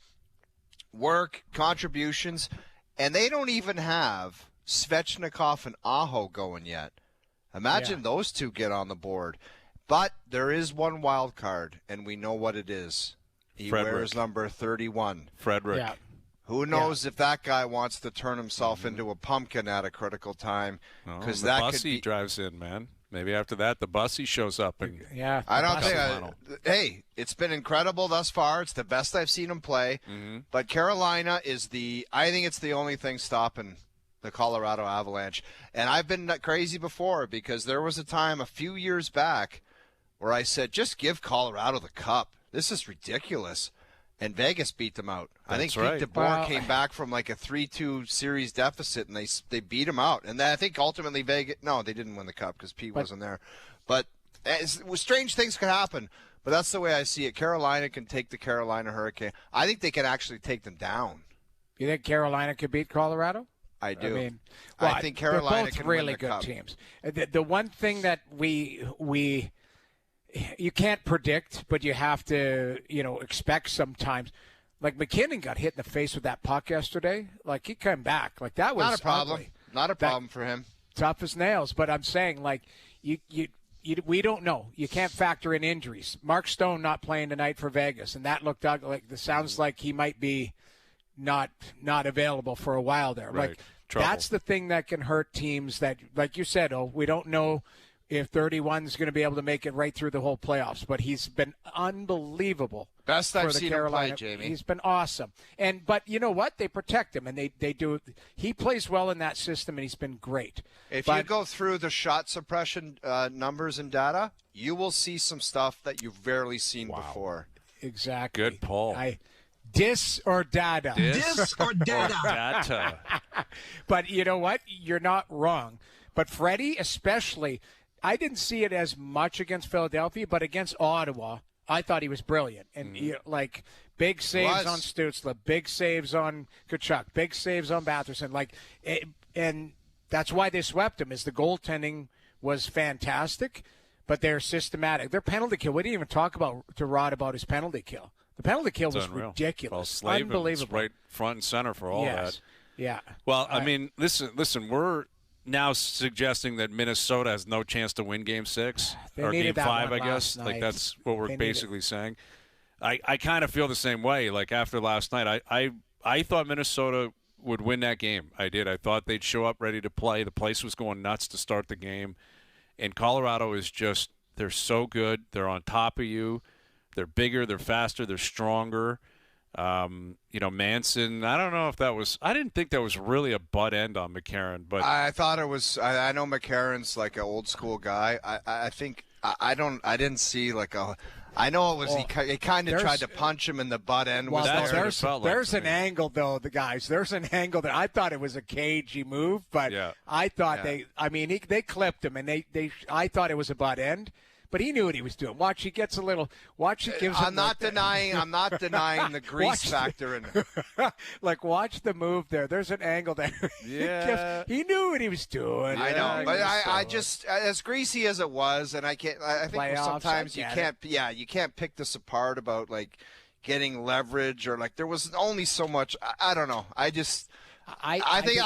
work contributions, and they don't even have Svechnikov and Aho going yet. Imagine those two get on the board. But there is one wild card, and we know what it is. He wears number 31. Frederick. Yeah. Who knows if that guy wants to turn himself into a pumpkin at a critical time? Because the Bussy drives in, man. Maybe after that, the Bussy shows up. And I don't think. Hey, it's been incredible thus far. It's the best I've seen him play. Mm-hmm. But Carolina is I think it's the only thing stopping the Colorado Avalanche. And I've been crazy before because there was a time a few years back where I said, just give Colorado the cup. This is ridiculous. And Vegas beat them out. I think Pete DeBoer came back from like a 3-2 series deficit, and they beat him out. And then I think ultimately Vegas – no, they didn't win the cup because Pete wasn't there. But strange things can happen. But that's the way I see it. Carolina can take the Carolina Hurricane. I think they can actually take them down. You think Carolina could beat Colorado? I do. I mean, I think Carolina both can really win the good cup. teams. The one thing that we you can't predict, but you have to expect sometimes. Like McKinnon got hit in the face with that puck yesterday. Like he came back. Like that was not a problem. Ugly. Not a problem for him. Tough as nails. But I'm saying we don't know. You can't factor in injuries. Mark Stone not playing tonight for Vegas, and that looked ugly. Like, sounds like he might be not available for a while there. Right. Like Trouble. That's the thing that can hurt teams. That, like you said, we don't know if 31 is going to be able to make it right through the whole playoffs. But he's been unbelievable. Best I've seen him play, Jamie. He's been awesome. But you know what? They protect him, and they do. He plays well in that system, and he's been great. If you go through the shot suppression numbers and data, you will see some stuff that you've rarely seen before. Exactly. Good pull. Dis or data. Dis or data. But you know what? You're not wrong. But Freddie, especially, I didn't see it as much against Philadelphia, but against Ottawa, I thought he was brilliant. And big saves on Stützle, big saves on Tkachuk, big saves on Batherson. And that's why they swept him. Is the goaltending was fantastic, but they're systematic. Their penalty kill. We didn't even talk to Rod about his penalty kill. The penalty kill was ridiculous. Well, unbelievable. Right front and center for all that. Yeah. Well, I mean, listen, we're now suggesting that Minnesota has no chance to win Game 6 or Game 5, I guess. Like, that's what we're basically saying. I kind of feel the same way. Like, after last night, I thought Minnesota would win that game. I did. I thought they'd show up ready to play. The place was going nuts to start the game. And Colorado is just – they're so good. They're on top of you. They're bigger, they're faster, they're stronger. Manson, I don't know if that was – I didn't think that was really a butt end on McCarron. But I thought it was – I know McCarron's like an old school guy. I think – I didn't see like a I know it was. He kind of tried to punch him in the butt end. Well, there's an me. angle though, the guys. There's an angle that I thought it was a cagey move, but I thought they clipped him, and I thought it was a butt end. But he knew what he was doing. Watch, he gets a little. Watch, he gives. I'm not denying the grease factor in it. Like, watch the move there. There's an angle there. Yeah, he knew what he was doing. I know, but I just as greasy as it was, and I think sometimes you can't. Yeah, you can't pick this apart about like getting leverage or like there was only so much. I don't know. I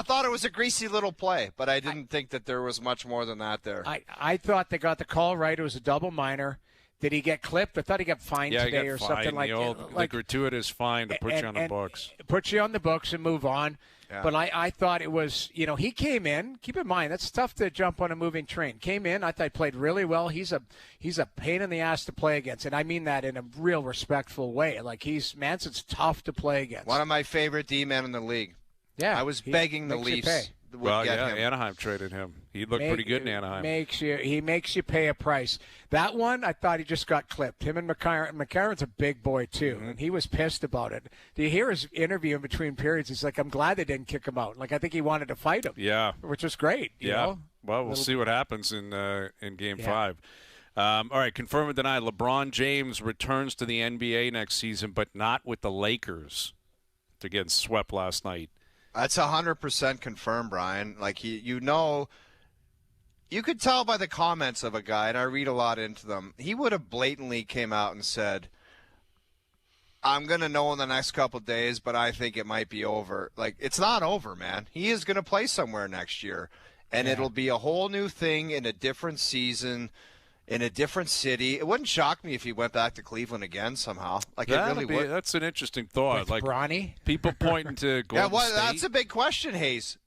thought it was a greasy little play, but I didn't think that there was much more than that there. I thought they got the call right. It was a double minor. Did he get clipped? I thought he got fined today or something like that. The gratuitous fine to put you on the books. Put you on the books and move on. Yeah. But I thought it was, he came in. Keep in mind, that's tough to jump on a moving train. Came in. I thought he played really well. He's a pain in the ass to play against, and I mean that in a real respectful way. Like Manson's tough to play against. One of my favorite D-men in the league. Yeah, I was begging the Leafs. Anaheim traded him. He looked pretty good in Anaheim. He makes you pay a price. That one, I thought he just got clipped. Him and McCarron. McCarron's a big boy too, and he was pissed about it. Do you hear his interview in between periods? He's like, "I'm glad they didn't kick him out. Like, I think he wanted to fight him." Yeah, which was great. You know? Well, we'll see what happens in Game 5. All right, confirm or deny. LeBron James returns to the NBA next season, but not with the Lakers. They're getting swept last night. That's 100% confirmed, Brian. Like, you could tell by the comments of a guy, and I read a lot into them, he would have blatantly came out and said, I'm going to know in the next couple of days, but I think it might be over. Like, it's not over, man. He is going to play somewhere next year, and it'll be a whole new thing in a different season, in a different city. It wouldn't shock me if he went back to Cleveland again somehow. Like, it really would. That's an interesting thought. With like Bronny? People pointing to Golden State. That's a big question, Hayes.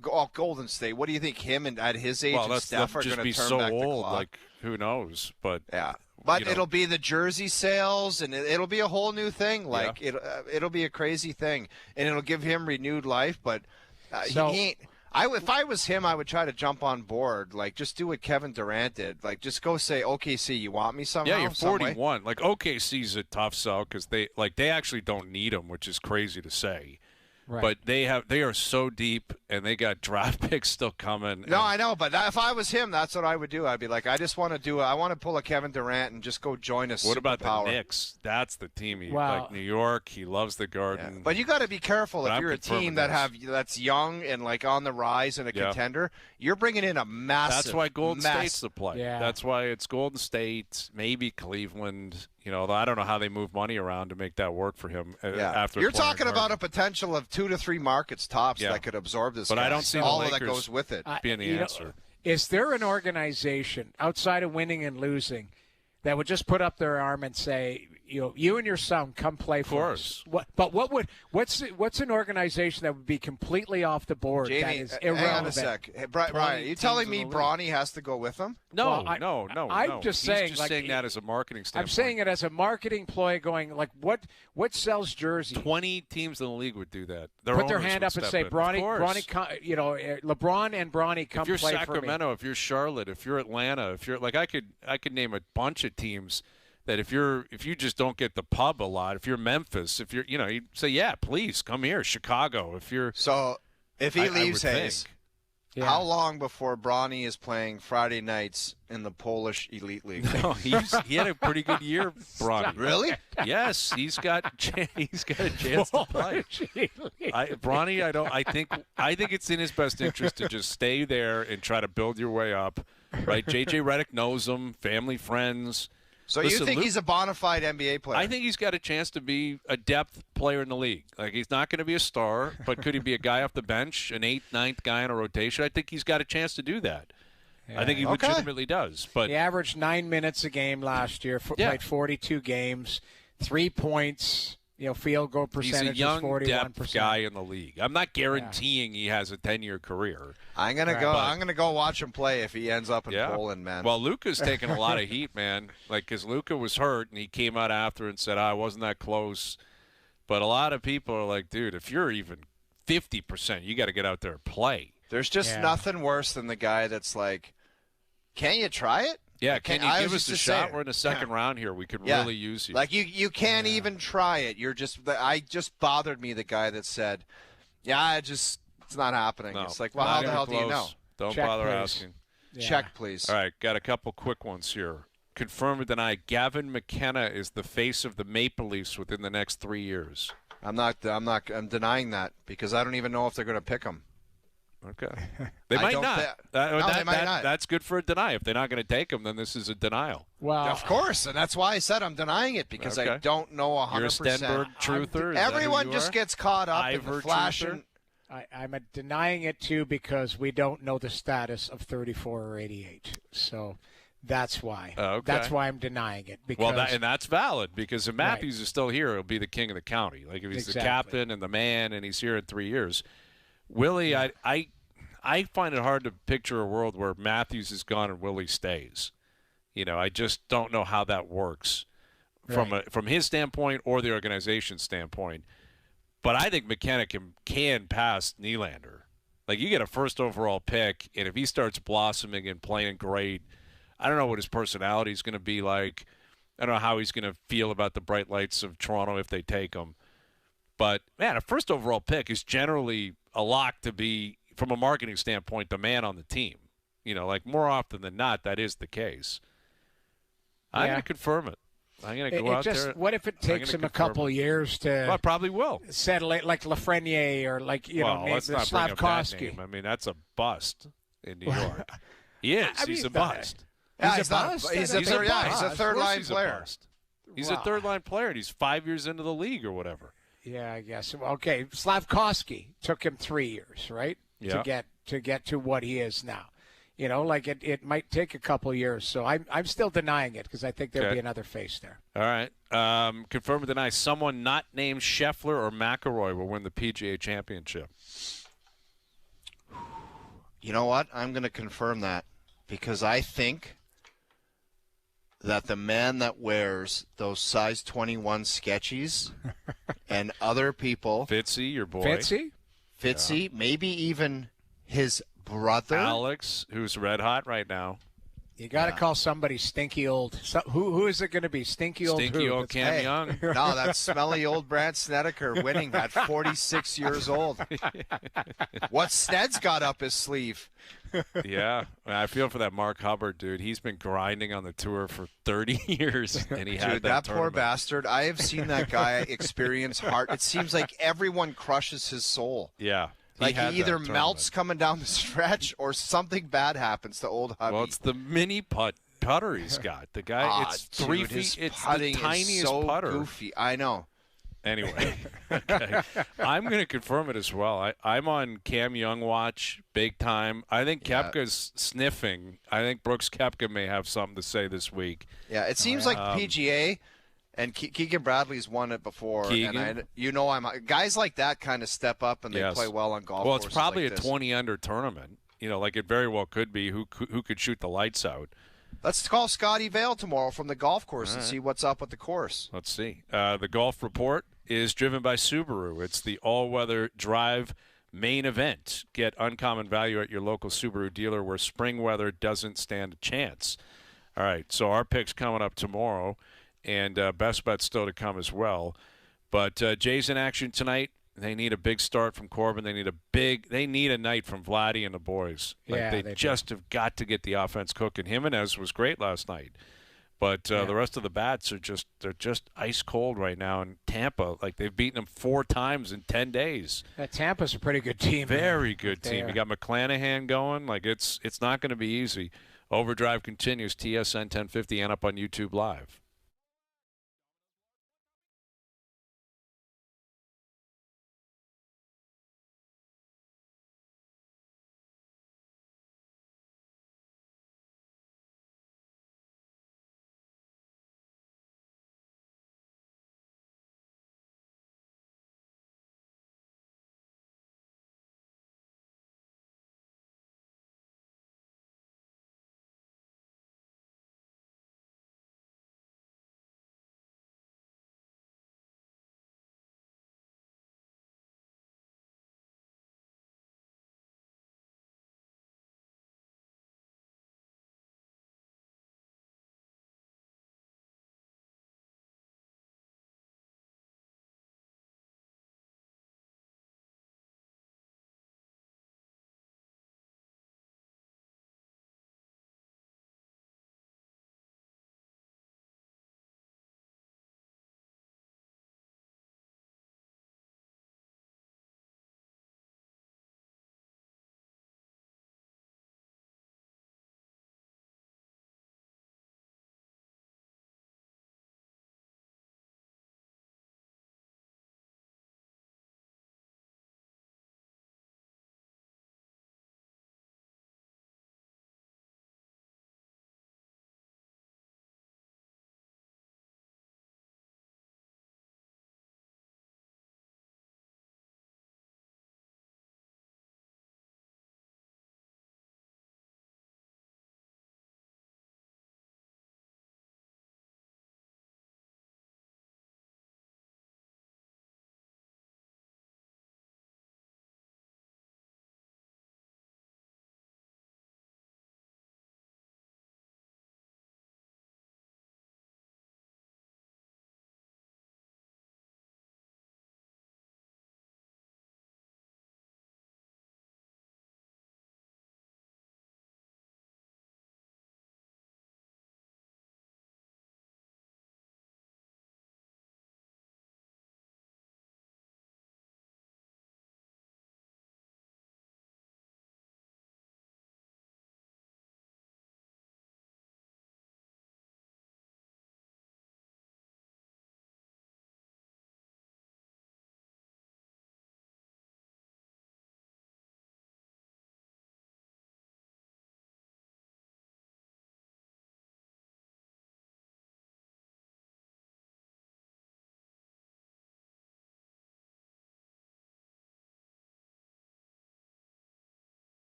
Golden State. What do you think him and at his age and Steph are going to turn back the clock? Like, who knows? But but it'll be the jersey sales, and it'll be a whole new thing. Like it'll be a crazy thing, and it'll give him renewed life. But he ain't. If I was him, I would try to jump on board. Like, just do what Kevin Durant did. Like, just go say, OKC, you want me somehow? Yeah, you're 41. Like, OKC's a tough sell because they actually don't need him, which is crazy to say. Right. But they are so deep, and they got draft picks still coming. No, I know, but if I was him, that's what I would do. I'd be like, I want to pull a Kevin Durant and just go join us. What about the Knicks? That's the team. Like New York, he loves the Garden. Yeah. But you got to be careful if you're a team that's young and like on the rise and a contender. You're bringing in a massive. That's why Golden State's the play. Yeah. That's why it's Golden State, maybe Cleveland. Although I don't know how they move money around to make that work for him. After you're talking about a potential of 2 to 3 markets tops that could absorb this. But I don't see all the that goes with it being the answer. Is there an organization outside of winning and losing that would just put up their arm and say, you and your son come play for us? What's an organization that would be completely off the board? Jamie, that is irrelevant? hang on a sec. Hey, Brian, are you telling me Bronny has to go with them? No, no. I'm just He's saying. Just saying that as a marketing standpoint. I'm saying it as a marketing ploy. Going like, what sells jerseys? 20 teams in the league would do that. Put their hand up and say, LeBron and Bronny come play for me. If you're Sacramento, if you're Charlotte, if you're Atlanta, if you're like, I could name a bunch of teams that if you just don't get the pub a lot, if you're Memphis, if you're you say, yeah, please come here. Chicago, if he leaves, Hayes, how long before Bronny is playing Friday nights in the Polish Elite League? No, he had a pretty good year, Bronny. Really? Yes, he's got a chance to play. Bronny, I think it's in his best interest to just stay there and try to build your way up. Right? JJ Redick knows him, family, friends. So you think he's a bona fide NBA player? I think he's got a chance to be a depth player in the league. Like, he's not going to be a star, but could he be a guy off the bench, an 8th, 9th guy in a rotation? I think he's got a chance to do that. Yeah. I think he legitimately does. But he averaged 9 minutes a game last year, played 42 games, 3 points. Field goal percentage is 41%. He's a young depth guy in the league. I'm not guaranteeing he has a 10-year career. I'm gonna go watch him play if he ends up in Poland, man. Well, Luka's taking a lot of heat, man. Like, because Luka was hurt and he came out after and said, "I wasn't that close." But a lot of people are like, "Dude, if you're even 50%, you got to get out there and play." There's just nothing worse than the guy that's like, "Can't you try it?" Yeah, can you give us a shot? We're in the second round here. We could really use you. Like you can't even try it. I just bothered me, the guy that said, it's not happening. No, it's like, well, how the hell do you know? Don't Check, bother please. asking. Yeah. Check, please. All right, got a couple quick ones here. Confirm or deny Gavin McKenna is the face of the Maple Leafs within the next 3 years. I'm denying that because I don't even know if they're going to pick him. Okay. They might not. They might not. That's good for a deny. If they're not going to take him, then this is a denial. Well, of course, and that's why I said I'm denying it because I don't know 100%. You're a Stenberg truther? Everyone just gets caught up in the flashing. I'm denying it, too, because we don't know the status of 34 or 88. So that's why. Okay. That's why I'm denying it. Because, and that's valid because if Matthews is still here, he'll be the king of the county. Like if he's the captain and the man and he's here in 3 years. Willie, I find it hard to picture a world where Matthews is gone and Willie stays. I just don't know how that works from his standpoint or the organization's standpoint. But I think McKenna can pass Nylander. Like, you get a first overall pick, and if he starts blossoming and playing great, I don't know what his personality is going to be like. I don't know how he's going to feel about the bright lights of Toronto if they take him. But, man, a first overall pick is generally a lock to be, from a marketing standpoint, the man on the team. Like more often than not, that is the case. I'm going to confirm it. I'm going to go out there. What if it takes him a couple years to? Well, it probably will. Settle it like Lafreniere or Slavkovsky. I mean, that's a bust in New York. He is. He's a bust. He's a bust. He's a third-line player. He's a third-line player, and he's 5 years into the league or whatever. Yeah, I guess. Okay, Slavkovsky took him 3 years, right? Yeah. To get to what he is now. It might take a couple years. So I'm still denying it because I think there'll be another face there. All right. Confirm or deny someone not named Scheffler or McIlroy will win the PGA Championship. You know what? I'm going to confirm that because I think that the man that wears those size 21 sketchies and other people. Fitzy, your boy. Fitzy, maybe even his brother. Alex, who's red hot right now. You got to call somebody stinky old. Who is it going to be? Stinky old Cam Young. No, that's smelly old Brad Snedeker winning at 46 years old. What Sned's got up his sleeve. Yeah, I feel for that Mark Hubbard dude. He's been grinding on the tour for 30 years, and he had that tournament. Poor bastard. I have seen that guy experience heart. It seems like everyone crushes his soul. Yeah. He either melts coming down the stretch or something bad happens to old hubby. Well, it's the mini putter he's got. The guy, it's 3 feet. It's the tiniest so putter. Goofy. I know. Anyway, okay. I'm going to confirm it as well. I'm on Cam Young watch big time. I think Koepka's sniffing. I think Brooks Koepka may have something to say this week. Yeah, it seems like PGA. And Keegan Bradley's won it before. And guys like that kind of step up and they play well on golf courses. Well, it's probably like a 20-under tournament. Like it very well could be. Who could shoot the lights out? Let's call Scotty Vail tomorrow from the golf course and see what's up with the course. Let's see. The Golf Report is driven by Subaru. It's the all-weather drive main event. Get uncommon value at your local Subaru dealer where spring weather doesn't stand a chance. All right, so our pick's coming up tomorrow. And best bet still to come as well. But Jay's in action tonight. They need a big start from Corbin. They need a night from Vladdy and the boys. They just have got to get the offense cooking. Jimenez was great last night. But the rest of the bats they're just ice cold right now. And Tampa, they've beaten them 4 times in 10 days. Tampa's a pretty good team. Very good team. You got McClanahan going. It's not going to be easy. OverDrive continues. TSN 1050 and up on YouTube Live.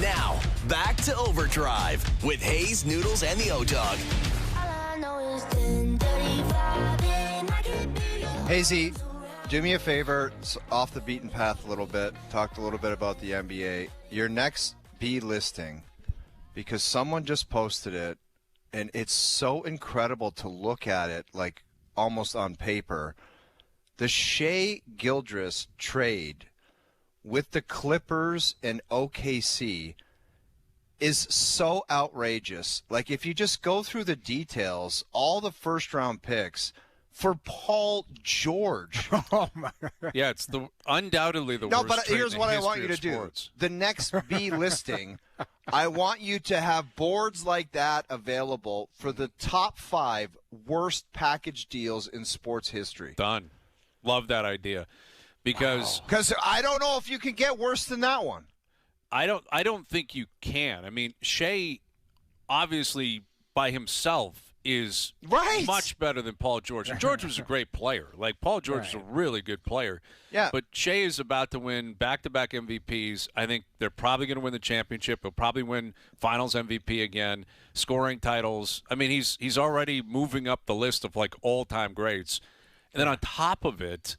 Now, back to Overdrive with Hayes, Noodles, and the O-Dog. Hazy, do me a favor, off the beaten path a little bit. Talked a little bit about the NBA. Your next B listing, because someone just posted it, and it's so incredible to look at it, like almost on paper. The Shai Gilgeous trade with the Clippers and OKC is so outrageous. Like, if you just go through the details, all the first-round picks for Paul George. Oh, my God. Yeah, it's undoubtedly the worst. No, but trade here's in what the I want you history to of do. sports. The next B listing, I want you to have boards like that available for the top 5 worst package deals in sports history. Done. Love that idea. Because I don't know if you can get worse than that one. I don't think you can. I mean, Shea obviously by himself is much better than Paul George. And George was a great player. Like, Paul George is a really good player. Yeah. But Shea is about to win back-to-back MVPs. I think they're probably going to win the championship. He'll probably win Finals MVP again, scoring titles. I mean, he's already moving up the list of, like, all-time greats. And then on top of it,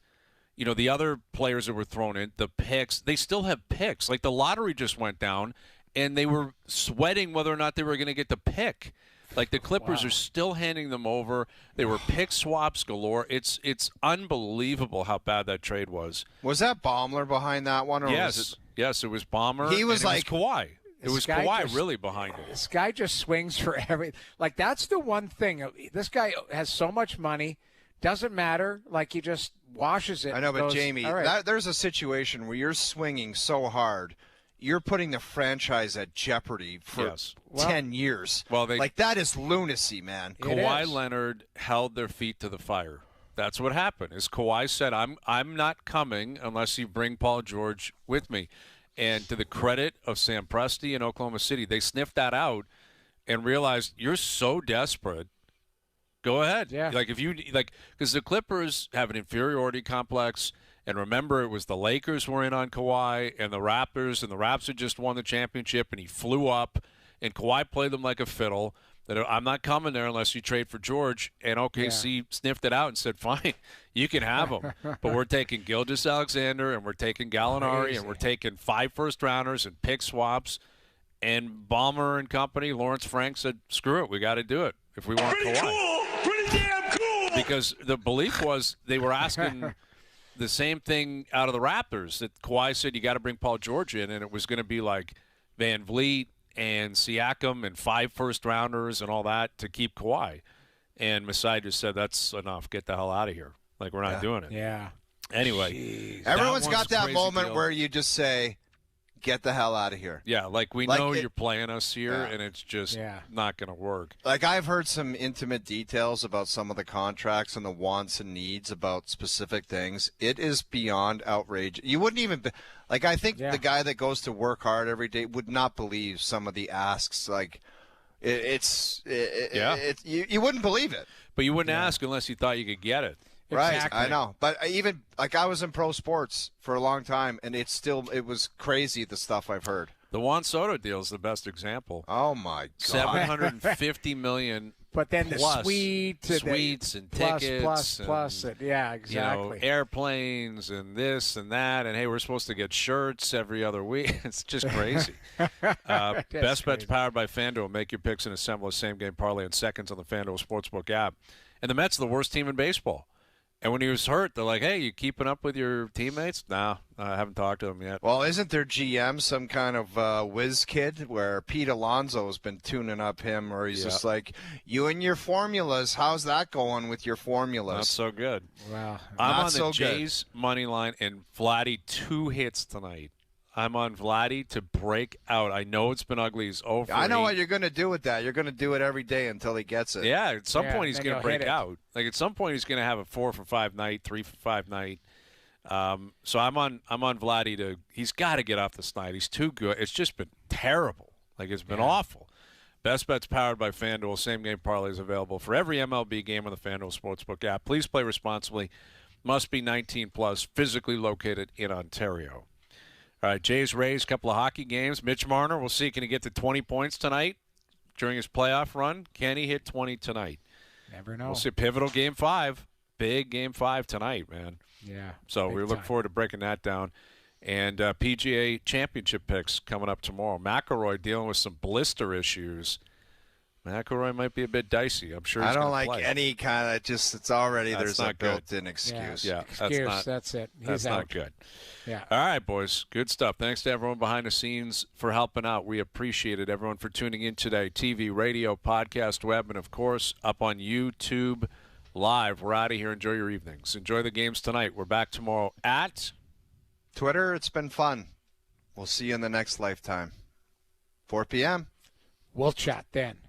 you know, the other players that were thrown in, the picks, they still have picks. Like, the lottery just went down, and they were sweating whether or not they were going to get the pick. Like, the Clippers are still handing them over. They were pick swaps galore. It's unbelievable how bad that trade was. Was that Baumler behind that one? Or yes, it was Ballmer. He was and it was Kawhi. It was Kawhi really behind it. This guy just swings for every. Like, that's the one thing. This guy has so much money. Doesn't matter. Like, he just washes it. I know, but goes, Jamie, there's a situation where you're swinging so hard, you're putting the franchise at jeopardy for 10 years. Well, like, that is lunacy, man. Kawhi Leonard held their feet to the fire. That's what happened. Is Kawhi said, I'm not coming unless you bring Paul George with me. And to the credit of Sam Presti in Oklahoma City, they sniffed that out and realized, you're so desperate. Go ahead. Yeah. Like, if you like, because the Clippers have an inferiority complex, and remember, it was the Lakers were in on Kawhi and the Raptors, and the Raps had just won the championship, and he flew up, and Kawhi played them like a fiddle. That I'm not coming there unless you trade for George. And OKC sniffed it out and said, fine, you can have him. But we're taking Gilgeous-Alexander, and we're taking Gallinari, and we're taking 5 first-rounders and pick swaps. And Ballmer and company, Lawrence Frank said, screw it, we got to do it if we want Kawhi. Cool. Pretty damn cool. Because the belief was they were asking the same thing out of the Raptors, that Kawhi said you got to bring Paul George in, and it was going to be like Van Vliet and Siakam and 5 first-rounders and all that to keep Kawhi. And Masai just said, that's enough. Get the hell out of here. Like, we're not doing it. Yeah. Anyway. Everyone's got that crazy moment deal. where you just say, get the hell out of here. Yeah, like, we know you're playing us here, and it's just not going to work. Like, I've heard some intimate details about some of the contracts and the wants and needs about specific things. It is beyond outrageous. You wouldn't even like, I think the guy that goes to work hard every day would not believe some of the asks. Like, you wouldn't believe it. But you wouldn't ask unless you thought you could get it. Right, Exactly. I know. But even, like, I was in pro sports for a long time, and it was crazy, the stuff I've heard. The Juan Soto deal is the best example. Oh, my God. $750 million. But then the plus suites and plus, tickets. plus it. Yeah, exactly. You know, airplanes and this and that. And, hey, we're supposed to get shirts every other week. It's just crazy. Best Bets powered by FanDuel. Make your picks and assemble a same-game parlay in seconds on the FanDuel Sportsbook app. And the Mets are the worst team in baseball. And when he was hurt, they're like, hey, you keeping up with your teammates? No, I haven't talked to them yet. Well, isn't their GM some kind of whiz kid where Pete Alonso has been tuning up him, or he's just like, you and your formulas, how's that going with your formulas? Not so good. Wow. I'm on the Jays money line, and Vladdy 2 hits tonight. I'm on Vladdy to break out. I know it's been ugly. He's over. I know what you're going to do with that. You're going to do it every day until he gets it. Yeah, at some point he's going to break out. Like, at some point he's going to have a 4-for-5 night, 3-for-5 night. So I'm on Vladdy to. He's got to get off the snide. He's too good. It's just been terrible. Like, it's been awful. Best Bets powered by FanDuel. Same game parlays available for every MLB game on the FanDuel Sportsbook app. Please play responsibly. Must be 19 plus. Physically located in Ontario. All right, Jays, Rays, couple of hockey games. Mitch Marner, we'll see. Can he get to 20 points tonight during his playoff run? Can he hit 20 tonight? Never know. We'll see. Pivotal Game 5. Big Game 5 tonight, man. Yeah. So we look forward to breaking that down. And PGA Championship picks coming up tomorrow. McIlroy dealing with some blister issues. McIlroy might be a bit dicey. I'm sure he's I don't gonna like play. any kind of it's already That's there's a not good. built-in excuse. Yeah, that's it. That's not good. Yeah. All right, boys. Good stuff. Thanks to everyone behind the scenes for helping out. We appreciate it. Everyone for tuning in today. TV, radio, podcast, web, and, of course, up on YouTube Live. We're out of here. Enjoy your evenings. Enjoy the games tonight. We're back tomorrow at Twitter. It's been fun. We'll see you in the next lifetime. 4 p.m. We'll chat then.